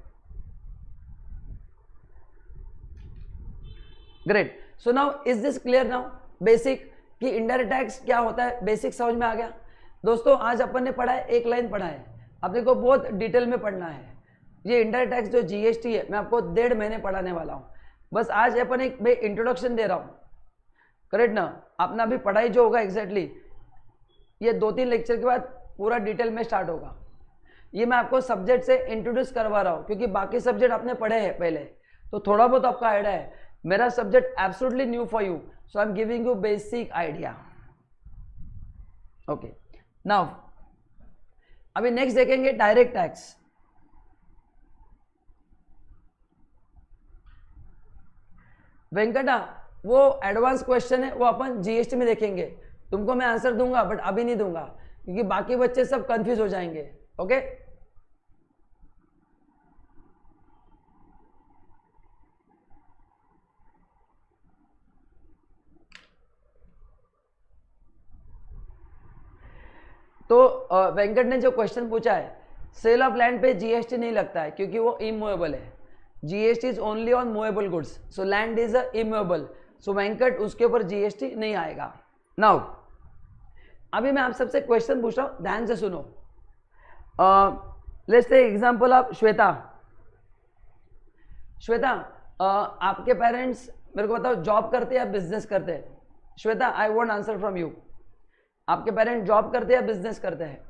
Great. So now is this clear now basic कि इनडायरेक्ट टैक्स क्या होता है? बेसिक समझ में आ गया दोस्तों। आज अपन ने पढ़ा है, एक लाइन पढ़ा है, अपने को बहुत डिटेल में पढ़ना है। ये इनडायरेक्ट टैक्स जो जीएसटी है मैं आपको 1.5 महीने पढ़ाने वाला हूँ। बस आज अपन एक इंट्रोडक्शन दे रहा हूँ, करेक्ट ना? अपना भी पढ़ाई जो होगा एग्जैक्टली ये 2-3 लेक्चर के बाद पूरा डिटेल में स्टार्ट होगा। ये मैं आपको सब्जेक्ट से इंट्रोड्यूस करवा रहा हूँ क्योंकि बाकी सब्जेक्ट आपने पढ़े हैं पहले, तो थोड़ा बहुत आपका आइडिया है। मेरा subject absolutely new for you, so I am giving you basic idea. Okay now अभी नेक्स्ट देखेंगे डायरेक्ट टैक्स। वेंकटा वो एडवांस क्वेश्चन है, वो अपन जीएसटी में देखेंगे। तुमको मैं आंसर दूंगा बट अभी नहीं दूंगा क्योंकि बाकी बच्चे सब कंफ्यूज हो जाएंगे। ओके तो वेंकट ने जो क्वेश्चन पूछा है, सेल ऑफ लैंड पे जीएसटी नहीं लगता है क्योंकि वो इमूवेबल है। GST is only on movable goods, so land is a immovable, so Venkat उसके ऊपर जीएसटी नहीं आएगा। नाउ अभी मैं आप सबसे क्वेश्चन पूछ रहा हूं, ध्यान से सुनो। Let's take example of Shweta. Shweta आपके पेरेंट्स मेरे को बताओ जॉब करते हैं या बिजनेस करते हैं? श्वेता आई वांट आंसर फ्रॉम यू। आपके पेरेंट्स जॉब करते हैं या बिजनेस करते हैं?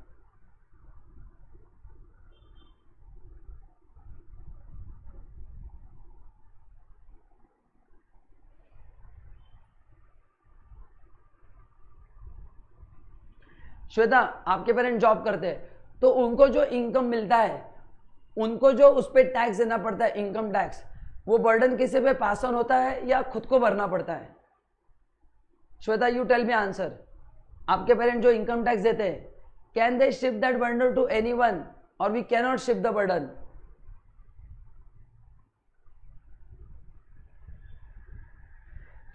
श्वेता आपके पेरेंट्स जॉब करते हैं, तो उनको जो इनकम मिलता है, उनको जो उस पर टैक्स देना पड़ता है, इनकम टैक्स, वो बर्डन किसी पे पास ऑन होता है या खुद को भरना पड़ता है? Shweta you tell me answer. आपके पेरेंट्स जो इनकम टैक्स देते हैं, can they shift that burden to anyone or we can not shift the burden?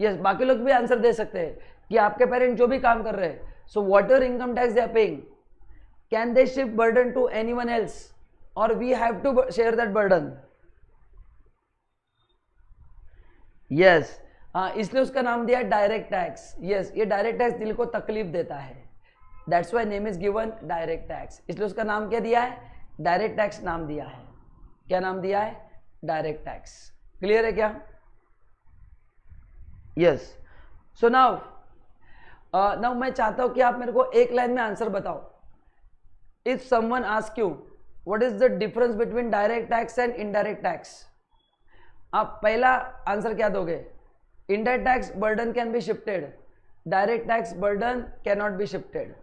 Yes, बाकी लोग भी आंसर दे सकते हैं कि आपके पेरेंट्स जो भी काम कर रहे हैं, so whatever income tax they are paying, can they shift burden to anyone else? और we have to share that burden? Yes, हाँ, इसलिए उसका नाम दिया है डायरेक्ट टैक्स। यस, ये डायरेक्ट टैक्स दिल को तकलीफ देता है, that's why name is given direct tax. इसलिए उसका नाम क्या दिया है? डायरेक्ट टैक्स नाम दिया है। क्या नाम दिया है? Direct tax. क्लियर है क्या? यस। सो नाउ मैं चाहता हूं कि आप मेरे को एक लाइन में आंसर बताओ। If someone ask you what is the difference between direct tax and indirect tax, आप पहला आंसर क्या दोगे? Indirect tax burden can be shifted, direct tax burden can not be shifted.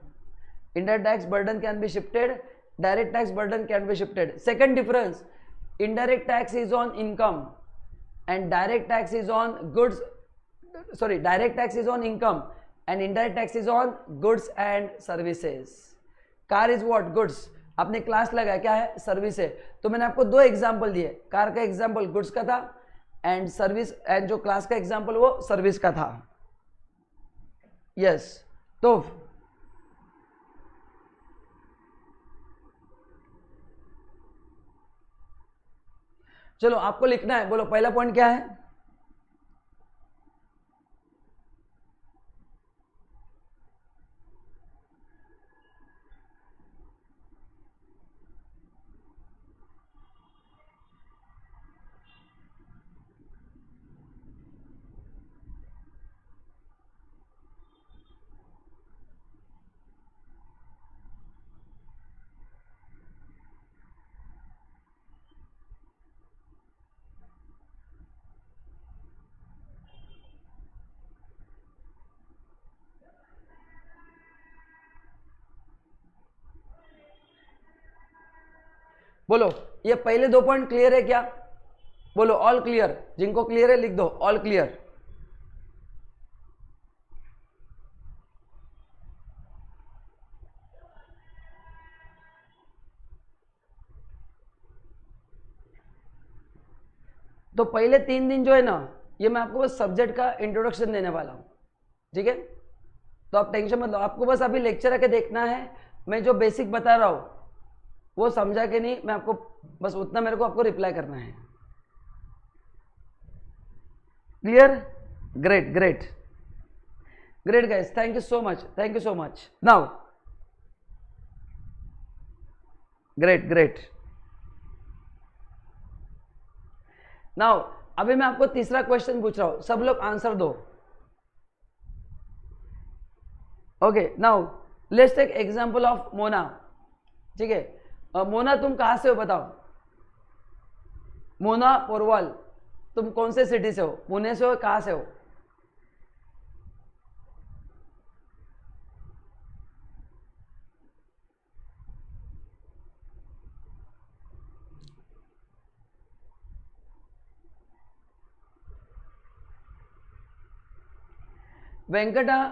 Indirect tax burden can be shifted, direct tax burden can be shifted. Second difference, indirect tax is on income and direct tax is on goods, sorry, direct tax is on income and indirect tax is on goods and services. Car is what? Goods. आपने class लगाया, क्या है? Service है। तो मैंने आपको दो example दिए, कार का एग्जाम्पल गुड्स का था एंड सर्विस, एंड जो क्लास का एग्जाम्पल वो सर्विस का था। यस, तो चलो आपको लिखना है, बोलो पहला पॉइंट क्या है? बोलो, ये पहले दो पॉइंट क्लियर है क्या? बोलो ऑल क्लियर। जिनको क्लियर है लिख दो ऑल क्लियर। तो पहले 3 दिन जो है ना, ये मैं आपको बस सब्जेक्ट का इंट्रोडक्शन देने वाला हूं, ठीक है? तो आप टेंशन मत लो, आपको बस अभी लेक्चर आके देखना है मैं जो बेसिक बता रहा हूं वो समझा कि नहीं, मैं आपको बस उतना मेरे को आपको रिप्लाई करना है। Clear? Great great great guys, thank you so much, thank you so much. Now great great. Now अभी मैं आपको तीसरा क्वेश्चन पूछ रहा हूं, सब लोग आंसर दो। Okay, now let's take example of Mona. ठीक है, मोना तुम कहां से हो बताओ? मोना पोरवाल, तुम कौन से सिटी से हो? पुणे से हो? कहां से हो? वेंकटा,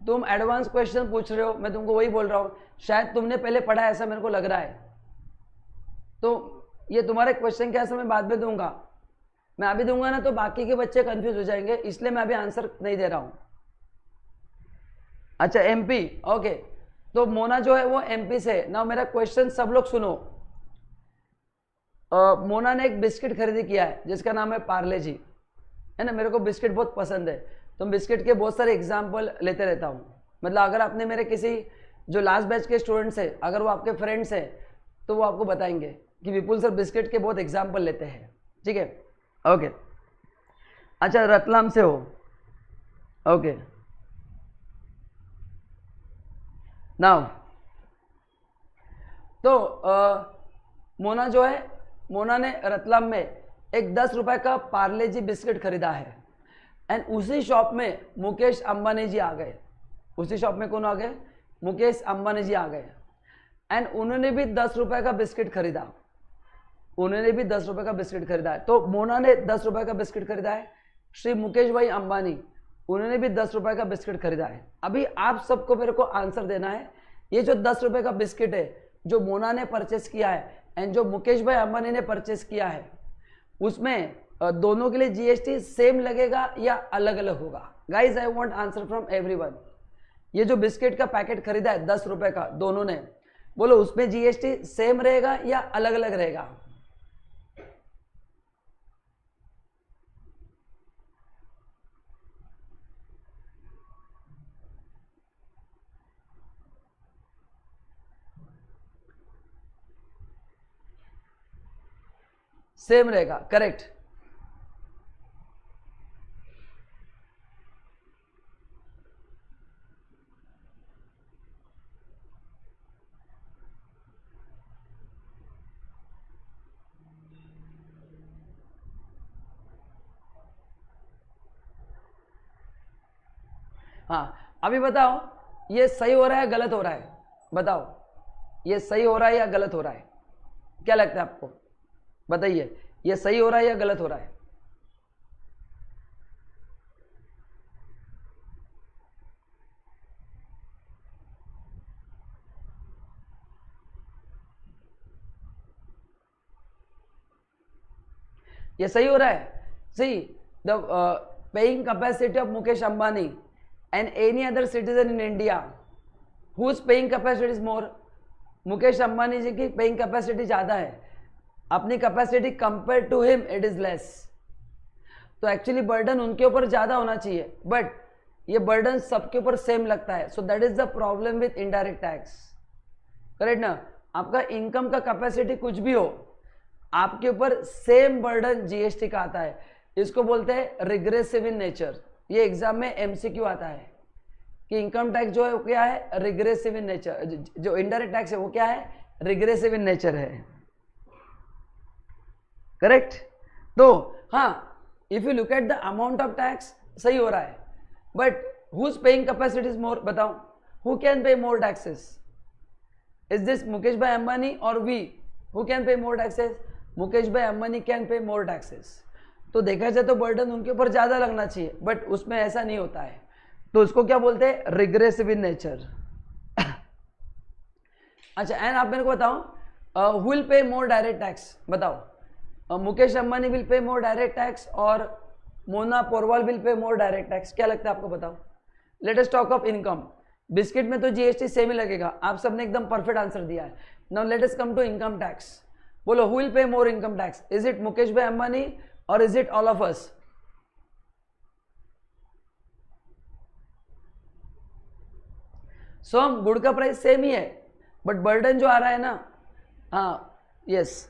तुम एडवांस क्वेश्चन पूछ रहे हो, मैं तुमको वही बोल रहा हूं, शायद तुमने पहले पढ़ा है ऐसा मेरे को लग रहा है। तो ये तुम्हारे क्वेश्चन के आंसर मैं बाद में दूंगा, मैं अभी दूंगा ना तो बाकी के बच्चे कंफ्यूज हो जाएंगे, इसलिए मैं अभी आंसर नहीं दे रहा हूं। अच्छा, एमपी, ओके। तो मोना जो है वो एमपी से। ना मेरा क्वेश्चन सब लोग सुनो। मोना ने एक बिस्किट खरीदी किया है जिसका नाम है पार्ले जी, है ना? मेरे को बिस्किट बहुत पसंद है, तो बिस्किट के बहुत सारे एग्जाम्पल लेते रहता हूँ। मतलब अगर आपने मेरे किसी जो लास्ट बैच के स्टूडेंट्स हैं, अगर वो आपके फ्रेंड्स हैं तो वो आपको बताएंगे कि विपुल सर बिस्किट के बहुत एग्जाम्पल लेते हैं। ठीक है, ओके। अच्छा, रतलाम से हो? ओके। नाउ तो मोना जो है, मोना ने रतलाम में एक 10 रुपए का पार्ले जी बिस्किट खरीदा है एंड उसी शॉप में मुकेश अंबानी जी आ गए। उसी शॉप में कौन आ गए? मुकेश अंबानी जी आ गए एंड उन्होंने भी 10 रुपए का बिस्किट खरीदा। उन्होंने भी 10 रुपए का बिस्किट खरीदा है। तो मोना ने 10 रुपए का बिस्किट खरीदा है, श्री मुकेश भाई अंबानी उन्होंने भी 10 रुपए का बिस्किट खरीदा है। अभी आप सबको मेरे को आंसर देना है, ये जो 10 रुपए का बिस्किट है जो मोना ने परचेस किया है एंड जो मुकेश भाई अंबानी ने परचेस किया है, उसमें दोनों के लिए जीएसटी सेम लगेगा या अलग अलग होगा? Guys, I want answer from everyone. ये जो बिस्किट का पैकेट खरीदा है 10 रुपए का दोनों ने, बोलो उसमें जीएसटी सेम रहेगा या अलग अलग रहेगा? सेम रहेगा, करेक्ट। हाँ, अभी बताओ ये सही हो रहा है गलत हो रहा है? बताओ ये सही हो रहा है या गलत हो रहा है? क्या लगता है आपको? बताइए, ये सही हो रहा है या गलत हो रहा है? ये सही हो रहा है। See the paying capacity of Mukesh Ambani and any other citizen in India, whose paying capacity is more? Mukesh Ambani ji की पेइंग कैपेसिटी ज्यादा है, अपनी capacity compare to him it is less. तो एक्चुअली बर्डन उनके ऊपर ज्यादा होना चाहिए, बट ये बर्डन सबके ऊपर सेम लगता है। So that is the problem with indirect tax, correct ना? आपका इनकम का कैपेसिटी कुछ भी हो, आपके ऊपर सेम बर्डन जीएसटी का आता है। इसको बोलते हैं रिग्रेसिव इन नेचर। ये एग्जाम में एमसीक्यू आता है कि इनकम टैक्स जो है वो क्या है? Regressive in nature. जो इनडायरेक्ट टैक्स है वो क्या है? रिग्रेसिव इन नेचर है, करेक्ट? तो हाँ, if you look at the amount of tax सही हो रहा है, but whose paying capacity is more? बताओ, who can pay more taxes? Is this Mukesh bhai Ambani और we? Who can pay more taxes? Mukesh bhai Ambani can pay more taxes. तो देखा जाए तो बर्डन उनके ऊपर ज्यादा लगना चाहिए, बट उसमें ऐसा नहीं होता है। तो उसको क्या बोलते हैं? Regressive in nature. अच्छा, एंड आप मेरे को बताओ, who will pay more direct tax? बताओ, Mukesh Ambani will pay more direct tax और Mona Porwal will pay more direct tax? क्या लगता है आपको? बताओ। Let us talk of income. Biscuit में तो जीएसटी सेम ही लगेगा, आप सबने एकदम परफेक्ट आंसर दिया है। Now let us come to income tax. बोलो, who will pay more income tax? Is it Mukesh bhai Ambani or is it all of us? So हम गुड़ का प्राइस सेम ही है, बट बर्डन जो आ रहा है ना, हाँ, यस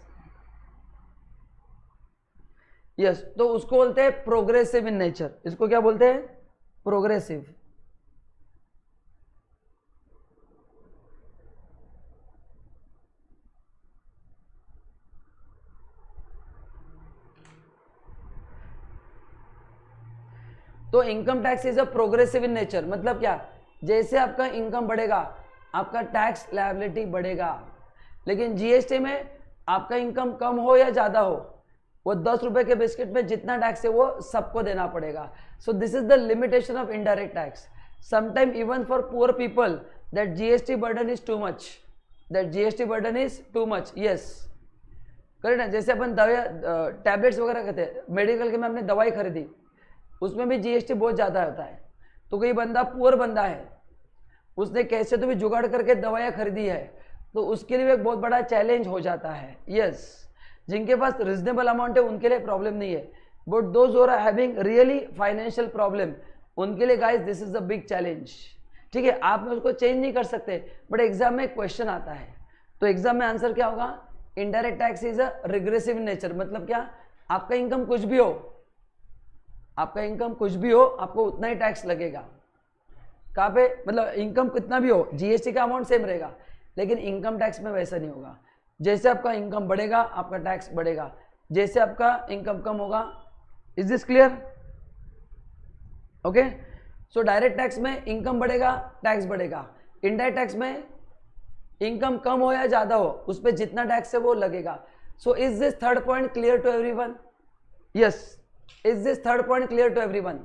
यस, तो उसको बोलते हैं प्रोग्रेसिव इन नेचर। इसको क्या बोलते हैं? प्रोग्रेसिव। तो income tax is a progressive in nature. मतलब क्या? जैसे आपका इनकम बढ़ेगा आपका टैक्स लायबिलिटी बढ़ेगा। लेकिन जीएसटी में आपका इनकम कम हो या ज्यादा हो, वो 10 रुपए के बिस्किट में जितना टैक्स है वो सबको देना पड़ेगा। So this is the limitation of indirect tax. Sometime even for poor people that GST burden is too much, that GST burden is too much. Yes, correct ना? जैसे अपन दवा टैबलेट्स वगैरह कहते हैं, मेडिकल के में हमने दवाई खरीदी, उसमें भी जीएसटी बहुत ज़्यादा होता है। तो कोई बंदा पुअर बंदा है, उसने कैसे तो भी जुगाड़ करके दवाइयाँ खरीदी है, तो उसके लिए एक बहुत बड़ा चैलेंज हो जाता है। यस, जिनके पास रिजनेबल अमाउंट है उनके लिए प्रॉब्लम नहीं है, but those who are having really financial problem, उनके लिए guys this is a big challenge. ठीक है, आप उसको चेंज नहीं कर सकते, बट एग्जाम में एक क्वेश्चन आता है, तो एग्जाम में आंसर क्या होगा? Indirect tax is a regressive nature. मतलब क्या? आपका इनकम कुछ भी हो, आपका इनकम कुछ भी हो, आपको उतना ही टैक्स लगेगा। कहाँ पे? मतलब इनकम कितना भी हो, जीएसटी का अमाउंट सेम रहेगा, लेकिन इनकम टैक्स में वैसा नहीं होगा। जैसे आपका इनकम बढ़ेगा आपका टैक्स बढ़ेगा, जैसे आपका इनकम कम होगा। Is this clear? Okay, so direct tax में इनकम बढ़ेगा टैक्स बढ़ेगा, इनडायरेक्ट टैक्स में इनकम कम हो या ज्यादा हो उस पर जितना टैक्स है वो लगेगा। So is this third point clear to everyone? Yes, is this third point clear to everyone?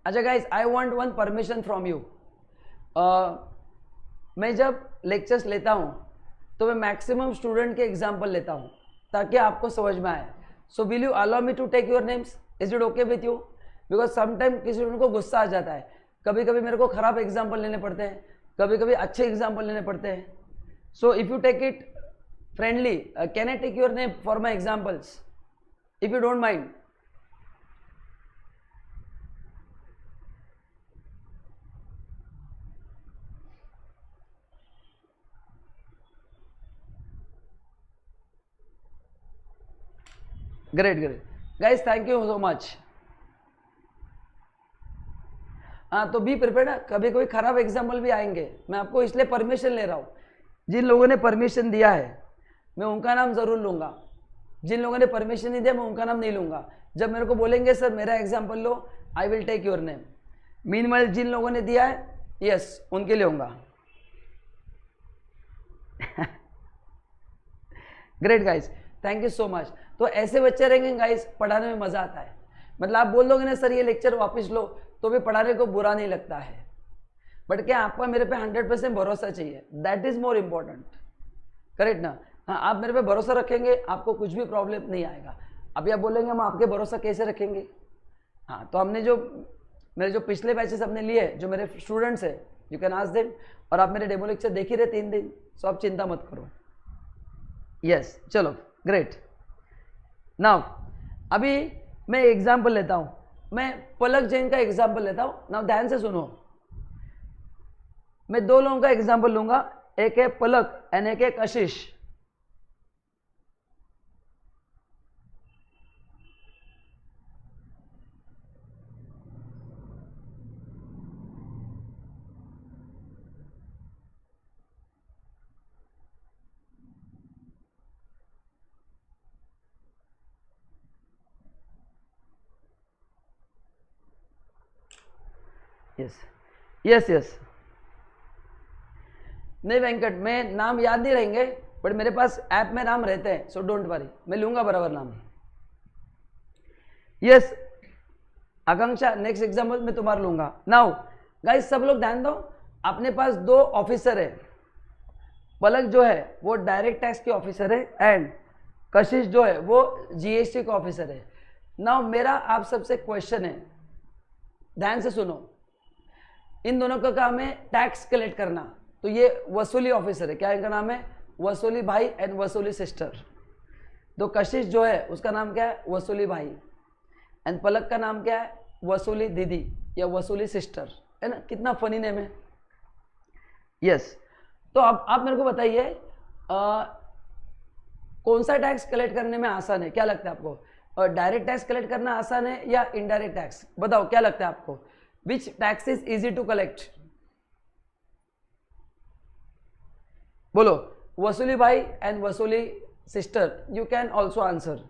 अच्छा guys, I want one permission from you. मैं जब लेक्चर्स लेता हूं तो मैं मैक्सिमम स्टूडेंट के एग्जाम्पल लेता हूँ ताकि आपको समझ में आए. So will you allow me to take your names? Is it okay with you? Because sometime किसी स्टूडेंट को गुस्सा आ जाता है, कभी कभी मेरे को खराब एग्जाम्पल लेने पड़ते हैं, कभी कभी अच्छे एग्जाम्पल लेने पड़ते हैं. So if you take it friendly, can I take your name for my examples if you don't mind? Great great guys, thank you so much. हाँ, तो बी प्रिपेयर्ड. कभी कोई खराब एग्जाम्पल भी आएंगे, मैं आपको इसलिए परमिशन ले रहा हूँ. जिन लोगों ने परमिशन दिया है मैं उनका नाम जरूर लूंगा, जिन लोगों ने परमिशन नहीं दिया मैं उनका नाम नहीं लूंगा. जब मेरे को बोलेंगे सर मेरा एग्जाम्पल लो, I will take your name. Meanwhile जिन लोगों ने दिया है यस उनके लिए होगा. Great guys, thank you so much. तो ऐसे बच्चे रहेंगे गाइस, पढ़ाने में मजा आता है. मतलब आप बोल दोगे ना सर ये लेक्चर वापस लो, तो भी पढ़ाने को बुरा नहीं लगता है. बट क्या आपका मेरे पे 100% भरोसा चाहिए, that is more important. Correct ना? हाँ, आप मेरे पे भरोसा रखेंगे, आपको कुछ भी प्रॉब्लम नहीं आएगा. अभी आप बोलेंगे हम आपके भरोसा कैसे रखेंगे? हाँ, तो हमने जो मेरे जो पिछले बैचेस हमने लिए, जो मेरे स्टूडेंट्स है, यू कैन आस्क देम. और आप मेरे डेमो लेक्चर देख ही रहे 3 दिन, सो आप चिंता मत करो. यस, चलो ग्रेट. नाउ अभी मैं एग्जाम्पल लेता हूं, मैं पलक जैन का एग्जाम्पल लेता हूं. नाउ ध्यान से सुनो, मैं 2 लोगों का एग्जाम्पल लूंगा, एक है पलक एंड एक है कशिश. Yes yes yes. नहीं वेंकट, मैं नाम याद नहीं रहेंगे, बट मेरे पास ऐप में नाम रहते हैं, सो डोंट वरी, मैं लूंगा बराबर नाम. यस आकांक्षा, नेक्स्ट एग्जाम्पल मैं तुम्हारा लूंगा. नाउ गाइस सब लोग ध्यान दो, अपने पास 2 ऑफिसर है. पलक जो है वो डायरेक्ट टैक्स के ऑफिसर है एंड कशिश जो है वो जीएसटी का ऑफिसर है. नाउ मेरा आप सबसे क्वेश्चन है, ध्यान से सुनो. इन दोनों का काम है टैक्स कलेक्ट करना, तो ये वसूली ऑफिसर है. क्या इनका नाम है? वसूली भाई एंड वसूली सिस्टर. तो कशिश जो है उसका नाम क्या है? वसूली भाई. एंड पलक का नाम क्या है? वसूली दीदी या वसूली सिस्टर, है ना? कितना फनी नेम है. यस, तो अब आप मेरे को बताइए कौन सा टैक्स कलेक्ट करने में आसान है? क्या लगता है आपको? डायरेक्ट टैक्स कलेक्ट करना आसान है या इनडायरेक्ट टैक्स? बताओ क्या लगता है आपको, which tax is easy to collect? बोलो. वसूली भाई एंड वसूली sister, you can also answer.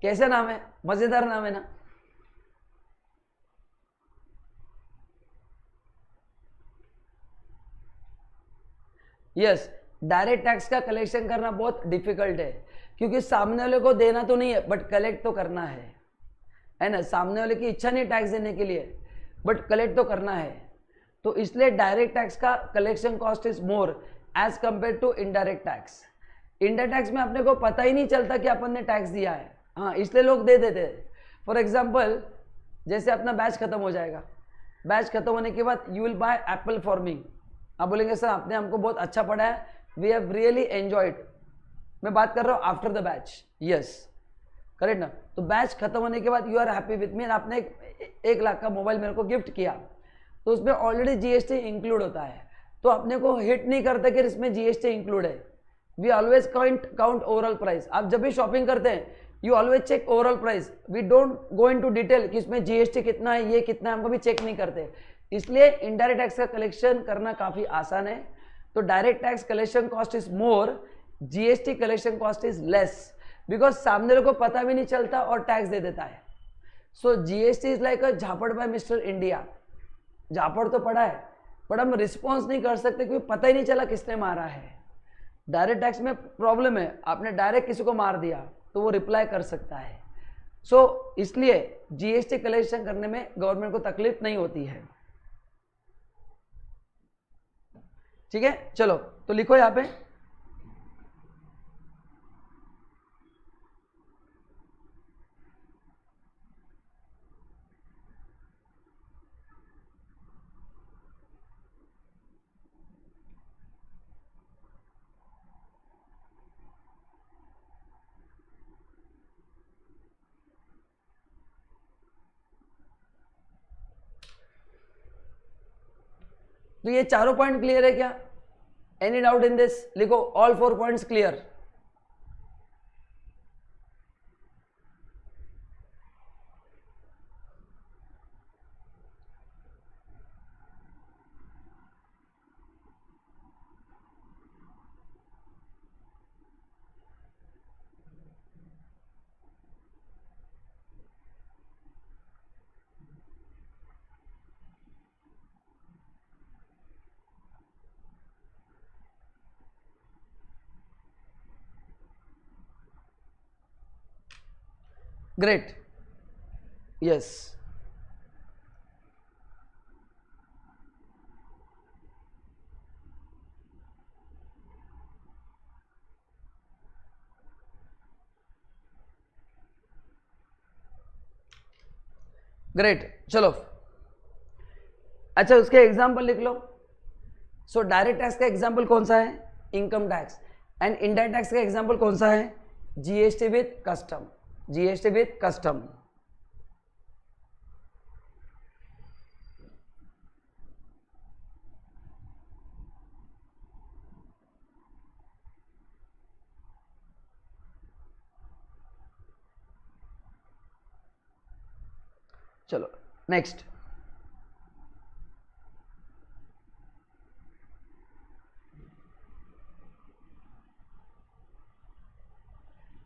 कैसा नाम है? मजेदार नाम है ना? यस, डायरेक्ट टैक्स का कलेक्शन करना बहुत डिफिकल्ट है, क्योंकि सामने वाले को देना तो नहीं है बट कलेक्ट तो करना है ना? सामने वाले की इच्छा नहीं टैक्स देने के लिए, बट कलेक्ट तो करना है. तो इसलिए डायरेक्ट टैक्स का collection cost is more as compare to indirect tax. Indirect tax में अपने को पता ही नहीं चलता कि अपन ने टैक्स दिया है. हाँ, इसलिए लोग दे देते हैं. फॉर एग्जाम्पल, जैसे अपना बैच खत्म हो जाएगा, बैच खत्म होने के बाद you will buy Apple for me. आप बोलेंगे सर आपने हमको बहुत अच्छा पढ़ा है, वी हैव रियली एंजॉयड. मैं बात कर रहा हूँ after the batch. Yes correct ना? तो बैच खत्म होने के बाद you are happy with me, आपने 1 लाख का मोबाइल मेरे को गिफ्ट किया, तो उसमें ऑलरेडी जीएसटी इंक्लूड होता है. तो अपने को हिट नहीं करता कि इसमें जीएसटी इंक्लूड है. We always count overall price. आप जब भी शॉपिंग करते हैं you always check overall price. We don't go in to detail कि इसमें जीएसटी कितना है, ये कितना है, हम कभी चेक नहीं करते. इसलिए इनडायरेक्ट टैक्स का कलेक्शन करना काफी आसान है. तो direct tax collection cost is more, GST collection cost is less, because सामने को पता भी नहीं चलता और टैक्स दे देता है. So GST is like a झापड़ बाय मिस्टर इंडिया. झापड़ तो पड़ा है बट हम रिस्पॉन्स नहीं कर सकते क्योंकि पता ही नहीं चला किसने मारा है. डायरेक्ट टैक्स में प्रॉब्लम है, आपने डायरेक्ट किसी को मार दिया तो वो रिप्लाई कर सकता है। सो इसलिए जीएसटी कलेक्शन करने में गवर्नमेंट को तकलीफ नहीं होती है। ठीक है, चलो तो लिखो यहां पे। तो ये चारों पॉइंट क्लियर है क्या? Any doubt in this? लिखो all 4 points clear. Great, yes. Great, चलो अच्छा उसके एग्जाम्पल लिख लो। सो डायरेक्ट टैक्स का एग्जाम्पल कौन सा है? Income tax. And indirect tax का एग्जाम्पल कौन सा है? GST with custom. GST with custom. चलो नेक्स्ट।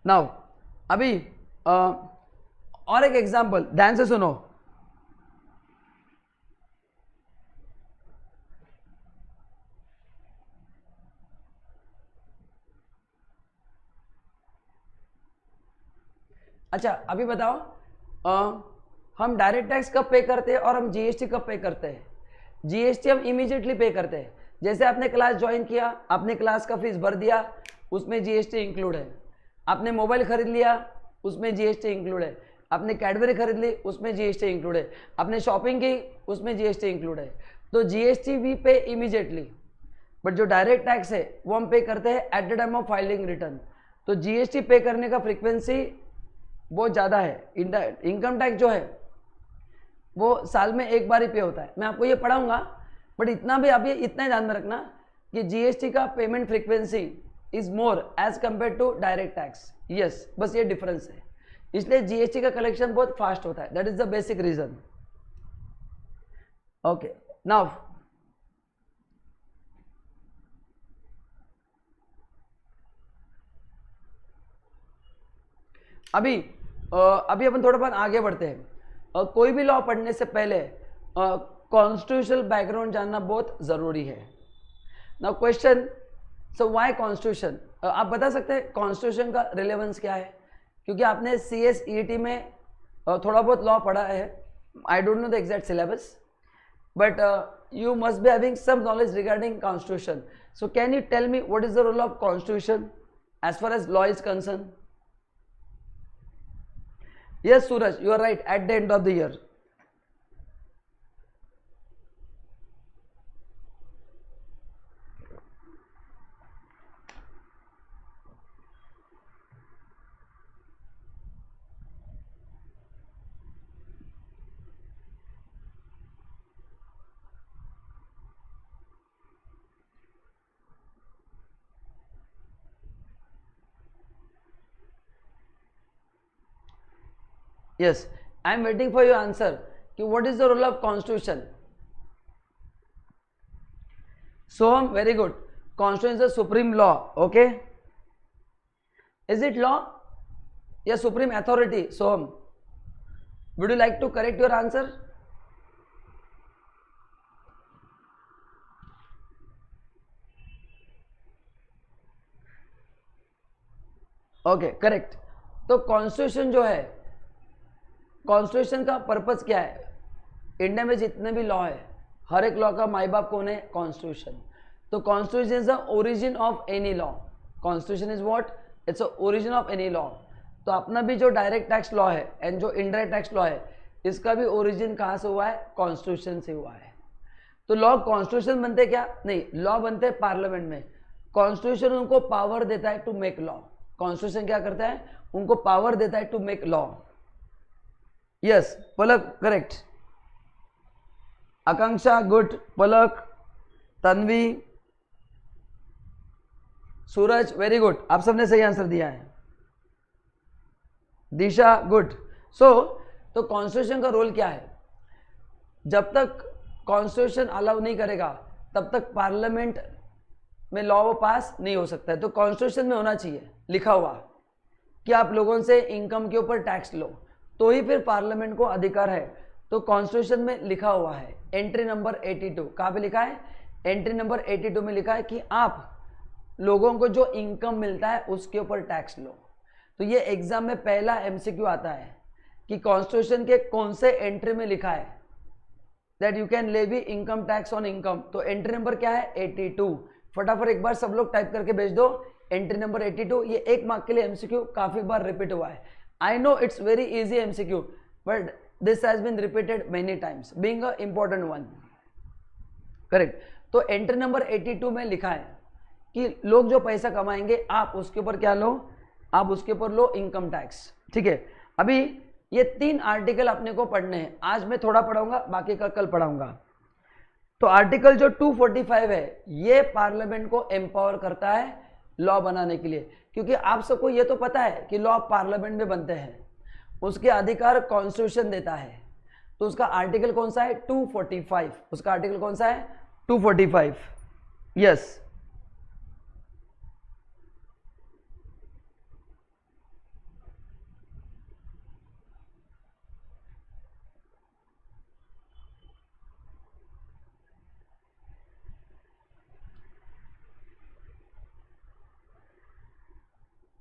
नाउ अभी और एक एग्जांपल ध्यान से सुनो। अच्छा अभी बताओ हम डायरेक्ट टैक्स कब पे करते हैं और हम जीएसटी कब पे करते हैं? जीएसटी हम इमीडिएटली पे करते हैं। जैसे आपने क्लास ज्वाइन किया, आपने क्लास का फीस भर दिया, उसमें जीएसटी इंक्लूड है। आपने मोबाइल खरीद लिया, उसमें जीएसटी इंक्लूड है। आपने कैडबरी खरीद ली, उसमें जीएसटी इंक्लूड है। आपने शॉपिंग की, उसमें जीएसटी इंक्लूड है। तो जीएसटी वी पे इमीडिएटली, बट जो डायरेक्ट टैक्स है वो हम पे करते हैं at the time of filing return. तो जीएसटी पे करने का फ्रीक्वेंसी बहुत ज़्यादा है। इनकम टैक्स जो है वो साल में एक बार ही पे होता है। मैं आपको ये पढ़ाऊंगा, बट इतना भी आप ये इतना ही ध्यान में रखना कि जीएसटी का payment frequency is more as compare to direct tax. Yes, बस ये डिफरेंस है। इसलिए जीएसटी का कलेक्शन बहुत फास्ट होता है। That is the basic reason. Okay, now अभी अपन थोड़ा बहुत आगे बढ़ते हैं। कोई भी लॉ पढ़ने से पहले कॉन्स्टिट्यूशनल बैकग्राउंड जानना बहुत जरूरी है। Now question, so why constitution? आप बता सकते हैं कॉन्स्टिट्यूशन का रिलेवेंस क्या है? क्योंकि आपने CSET में थोड़ा बहुत लॉ पढ़ा है। I don't know the exact syllabus, but you must be having some knowledge regarding constitution. So can you tell me what is the role of constitution as far as law is concerned? Yes Suraj, you are right, at the end of the year. Yes, I am waiting for your answer. What is the role of constitution? Soham, very good. Constitution is the supreme law. Okay, is it law? Yes, supreme authority. Soham, would you like to correct your answer? Okay correct. तो constitution जो है, constitution का purpose क्या है? India में जितने भी law है, हर एक लॉ का माई बाप कौन है? कॉन्स्टिट्यूशन। तो constitution is the origin of any law. Constitution is what? Its origin of any law. तो अपना भी जो डायरेक्ट टैक्स लॉ है एंड जो इनडायरेक्ट टैक्स लॉ है, इसका भी ओरिजिन कहाँ से हुआ है? कॉन्स्टिट्यूशन से हुआ है। तो लॉ कॉन्स्टिट्यूशन बनते क्या? नहीं, लॉ बनते पार्लियामेंट में। कॉन्स्टिट्यूशन उनको पावर देता है टू मेक लॉ। कॉन्स्टिट्यूशन क्या करता है? उनको पावर देता है to make law. Yes Palak correct, Akanksha good, Palak, Tanvi, Suraj very good, आप सबने सही आंसर दिया है। दिशा गुड। सो तो कॉन्स्टिट्यूशन का रोल क्या है? जब तक कॉन्स्टिट्यूशन अलाउ नहीं करेगा तब तक पार्लियामेंट में लॉ वो पास नहीं हो सकता है। तो कॉन्स्टिट्यूशन में होना चाहिए लिखा हुआ कि आप लोगों से इनकम के ऊपर टैक्स लो, तो ही फिर पार्लियामेंट को अधिकार है। तो कॉन्स्टिट्यूशन में लिखा हुआ है, एंट्री नंबर 82, कहाँ पे लिखा है? एंट्री नंबर 82 में लिखा है कि आप लोगों को जो इनकम मिलता है उसके ऊपर टैक्स लो। तो ये एग्जाम में पहला एमसीक्यू आता है कि कॉन्स्टिट्यूशन के कौन से एंट्री में लिखा है that you can levy income tax on income. तो एंट्री नंबर क्या है? 82। फटाफट एक बार सब लोग टाइप करके भेज दो, एंट्री नंबर 82। ये एक मार्क के लिए एमसीक्यू काफी बार रिपीट हुआ है। I know it's very easy MCQ, but this has been repeated many times being a important one. Correct. तो एंट्री नंबर 82 में लिखा है कि लोग जो पैसा कमाएंगे आप उसके ऊपर क्या लो? आप उसके ऊपर लो इनकम टैक्स। ठीक है, अभी ये 3 आर्टिकल अपने को पढ़ने हैं। आज मैं थोड़ा पढ़ाऊंगा, बाकी का कल पढ़ाऊंगा। तो आर्टिकल जो 245 है, ये पार्लियामेंट को एम्पावर करता है लॉ बनाने के लिए, क्योंकि आप सबको ये तो पता है कि लॉ पार्लियामेंट में बनते हैं, उसके अधिकार कॉन्स्टिट्यूशन देता है। तो उसका आर्टिकल कौन सा है? 245। उसका आर्टिकल कौन सा है? 245। यस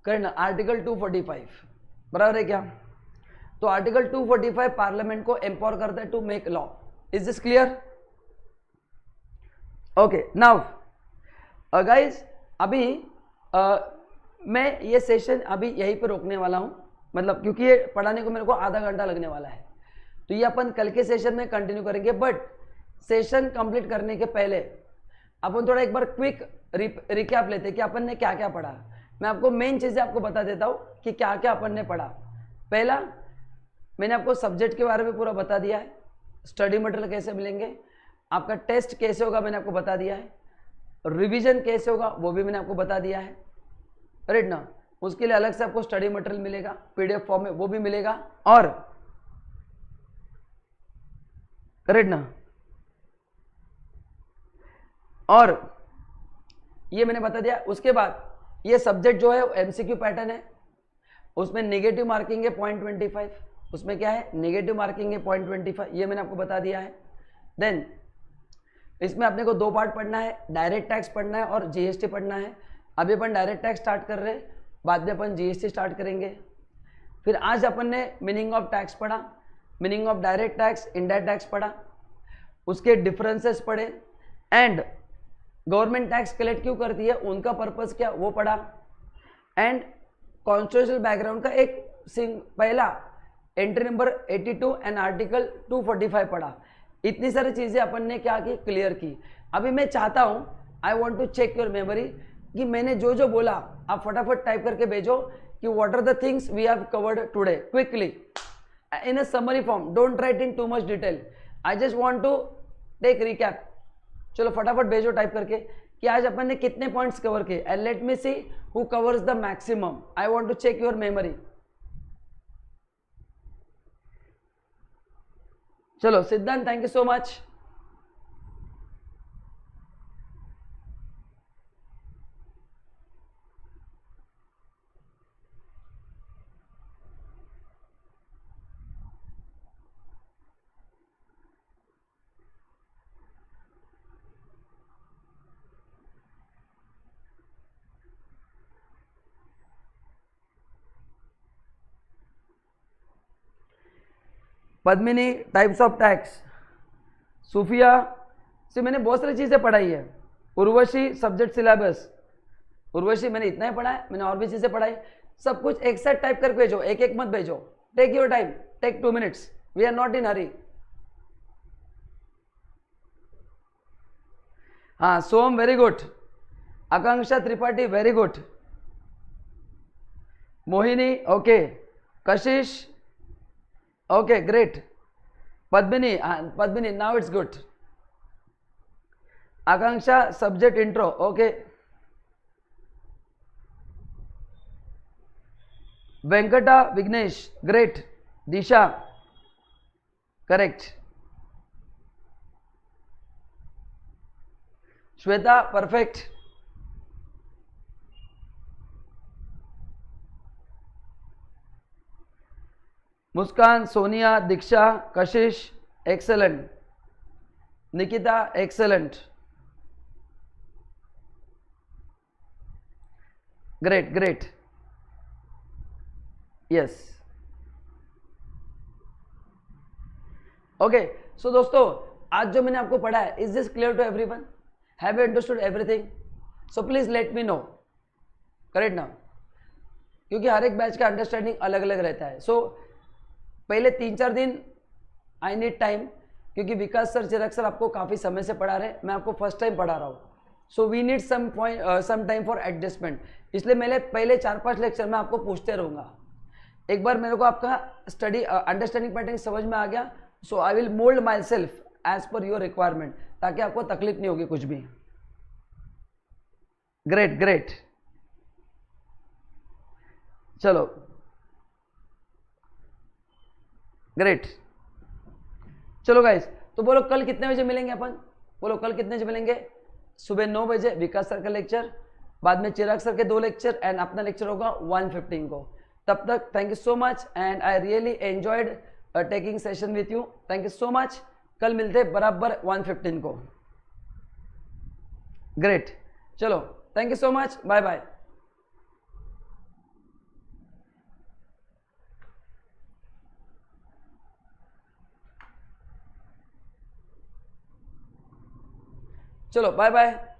करना, आर्टिकल 245 बराबर है क्या? तो आर्टिकल 245 पार्लियामेंट को एम्पावर करता है to make law. Is this clear? Okay now guys, अभी मैं ये सेशन अभी यहीं पे रोकने वाला हूं, मतलब क्योंकि ये पढ़ाने को मेरे को आधा घंटा लगने वाला है। तो ये अपन कल के सेशन में कंटिन्यू करेंगे, बट सेशन कंप्लीट करने के पहले अपन थोड़ा एक बार क्विक रिकैप लेते हैं कि अपन ने क्या क्या पढ़ा। मैं आपको मेन चीजें आपको बता देता हूं कि क्या क्या अपन ने पढ़ा। पहला, मैंने आपको सब्जेक्ट के बारे में पूरा बता दिया है, स्टडी मटेरियल कैसे मिलेंगे, आपका टेस्ट कैसे होगा मैंने आपको बता दिया है, रिवीजन कैसे होगा वो भी मैंने आपको बता दिया है। राइट ना? उसके लिए अलग से आपको स्टडी मटेरियल मिलेगा पीडीएफ फॉर्म में, वो भी मिलेगा। और करेक्ट ना? और ये मैंने बता दिया। उसके बाद ये सब्जेक्ट जो है एमसीक्यू पैटर्न है, उसमें नेगेटिव मार्किंग है 0.25। उसमें क्या है? नेगेटिव मार्किंग है 0.25, ये मैंने आपको बता दिया है। देन इसमें अपने को 2 पार्ट पढ़ना है, डायरेक्ट टैक्स पढ़ना है और जीएसटी पढ़ना है। अभी अपन डायरेक्ट टैक्स स्टार्ट कर रहे हैं, बाद में अपन जीएसटी स्टार्ट करेंगे। फिर आज अपन ने मीनिंग ऑफ टैक्स पढ़ा, meaning of direct tax, indirect tax पढ़ा, उसके डिफरेंसेस पढ़े, एंड गवर्नमेंट टैक्स कलेक्ट क्यों करती है, उनका पर्पस क्या, वो पढ़ा। एंड कॉन्स्टिट्यूशनल बैकग्राउंड का एक पहला एंट्री नंबर 82 एंड आर्टिकल 245 पढ़ा। इतनी सारी चीजें अपन ने क्या की? क्लियर की। अभी मैं चाहता हूं, I want to check your memory, कि मैंने जो जो बोला आप फटाफट टाइप करके भेजो कि what are the things we have covered today quickly in a summary form. Don't write in too much detail, I just want to take recap. चलो फटाफट भेजो टाइप करके कि आज अपन ने कितने पॉइंट्स कवर किए, and let me see who covers the maximum. I want to check your memory. चलो Siddhant, thank you so much. Padmini types of tax, Sufiya से मैंने बहुत सारी चीज़ें पढ़ाई है। उर्वशी सब्जेक्ट सिलेबस, उर्वशी मैंने इतना ही पढ़ा है, मैंने और भी चीज़ें पढ़ाई। सब कुछ एक साथ टाइप करके भेजो, एक एक मत भेजो। Take your time, take 2 minutes, we are not in hurry. हाँ Som very good, Akanksha Tripathi very good, Mohini okay, Kashish okay great, Padmini Padmini now it's good, Akanksha subject intro okay, Venkata Vighnesh great, Disha correct, Shweta perfect, Muskan, Sonia, Diksha, Kashish excellent, Nikita excellent, great great, yes okay. So दोस्तों आज जो मैंने आपको पढ़ा है, is this clear to everyone? Have you understood everything? So please let me know, correct ना, क्योंकि हर एक बैच का अंडरस्टैंडिंग अलग अलग रहता है। सो पहले 3-4 दिन आई नीड टाइम, क्योंकि विकास सर, चिराग सर आपको काफ़ी समय से पढ़ा रहे हैं, मैं आपको फर्स्ट टाइम पढ़ा रहा हूँ। So we need some time for adjustment, इसलिए मैंने पहले 4-5 लेक्चर में आपको पूछते रहूँगा। एक बार मेरे को आपका स्टडी अंडरस्टैंडिंग पैटर्न समझ में आ गया, so I will mould myself as per your requirement, ताकि आपको तकलीफ नहीं होगी कुछ भी। ग्रेट ग्रेट, चलो ग्रेट। चलो गाइस, तो बोलो कल कितने बजे मिलेंगे अपन? बोलो कल कितने बजे मिलेंगे? सुबह 9 बजे विकास सर का लेक्चर, बाद में चिराग सर के 2 लेक्चर एंड अपना लेक्चर होगा 1:15 को। तब तक thank you so much and I really enjoyed taking session with you. Thank you so much. कल मिलते हैं बराबर 1:15 को। ग्रेट, चलो thank you so much, bye bye. चलो बाय बाय।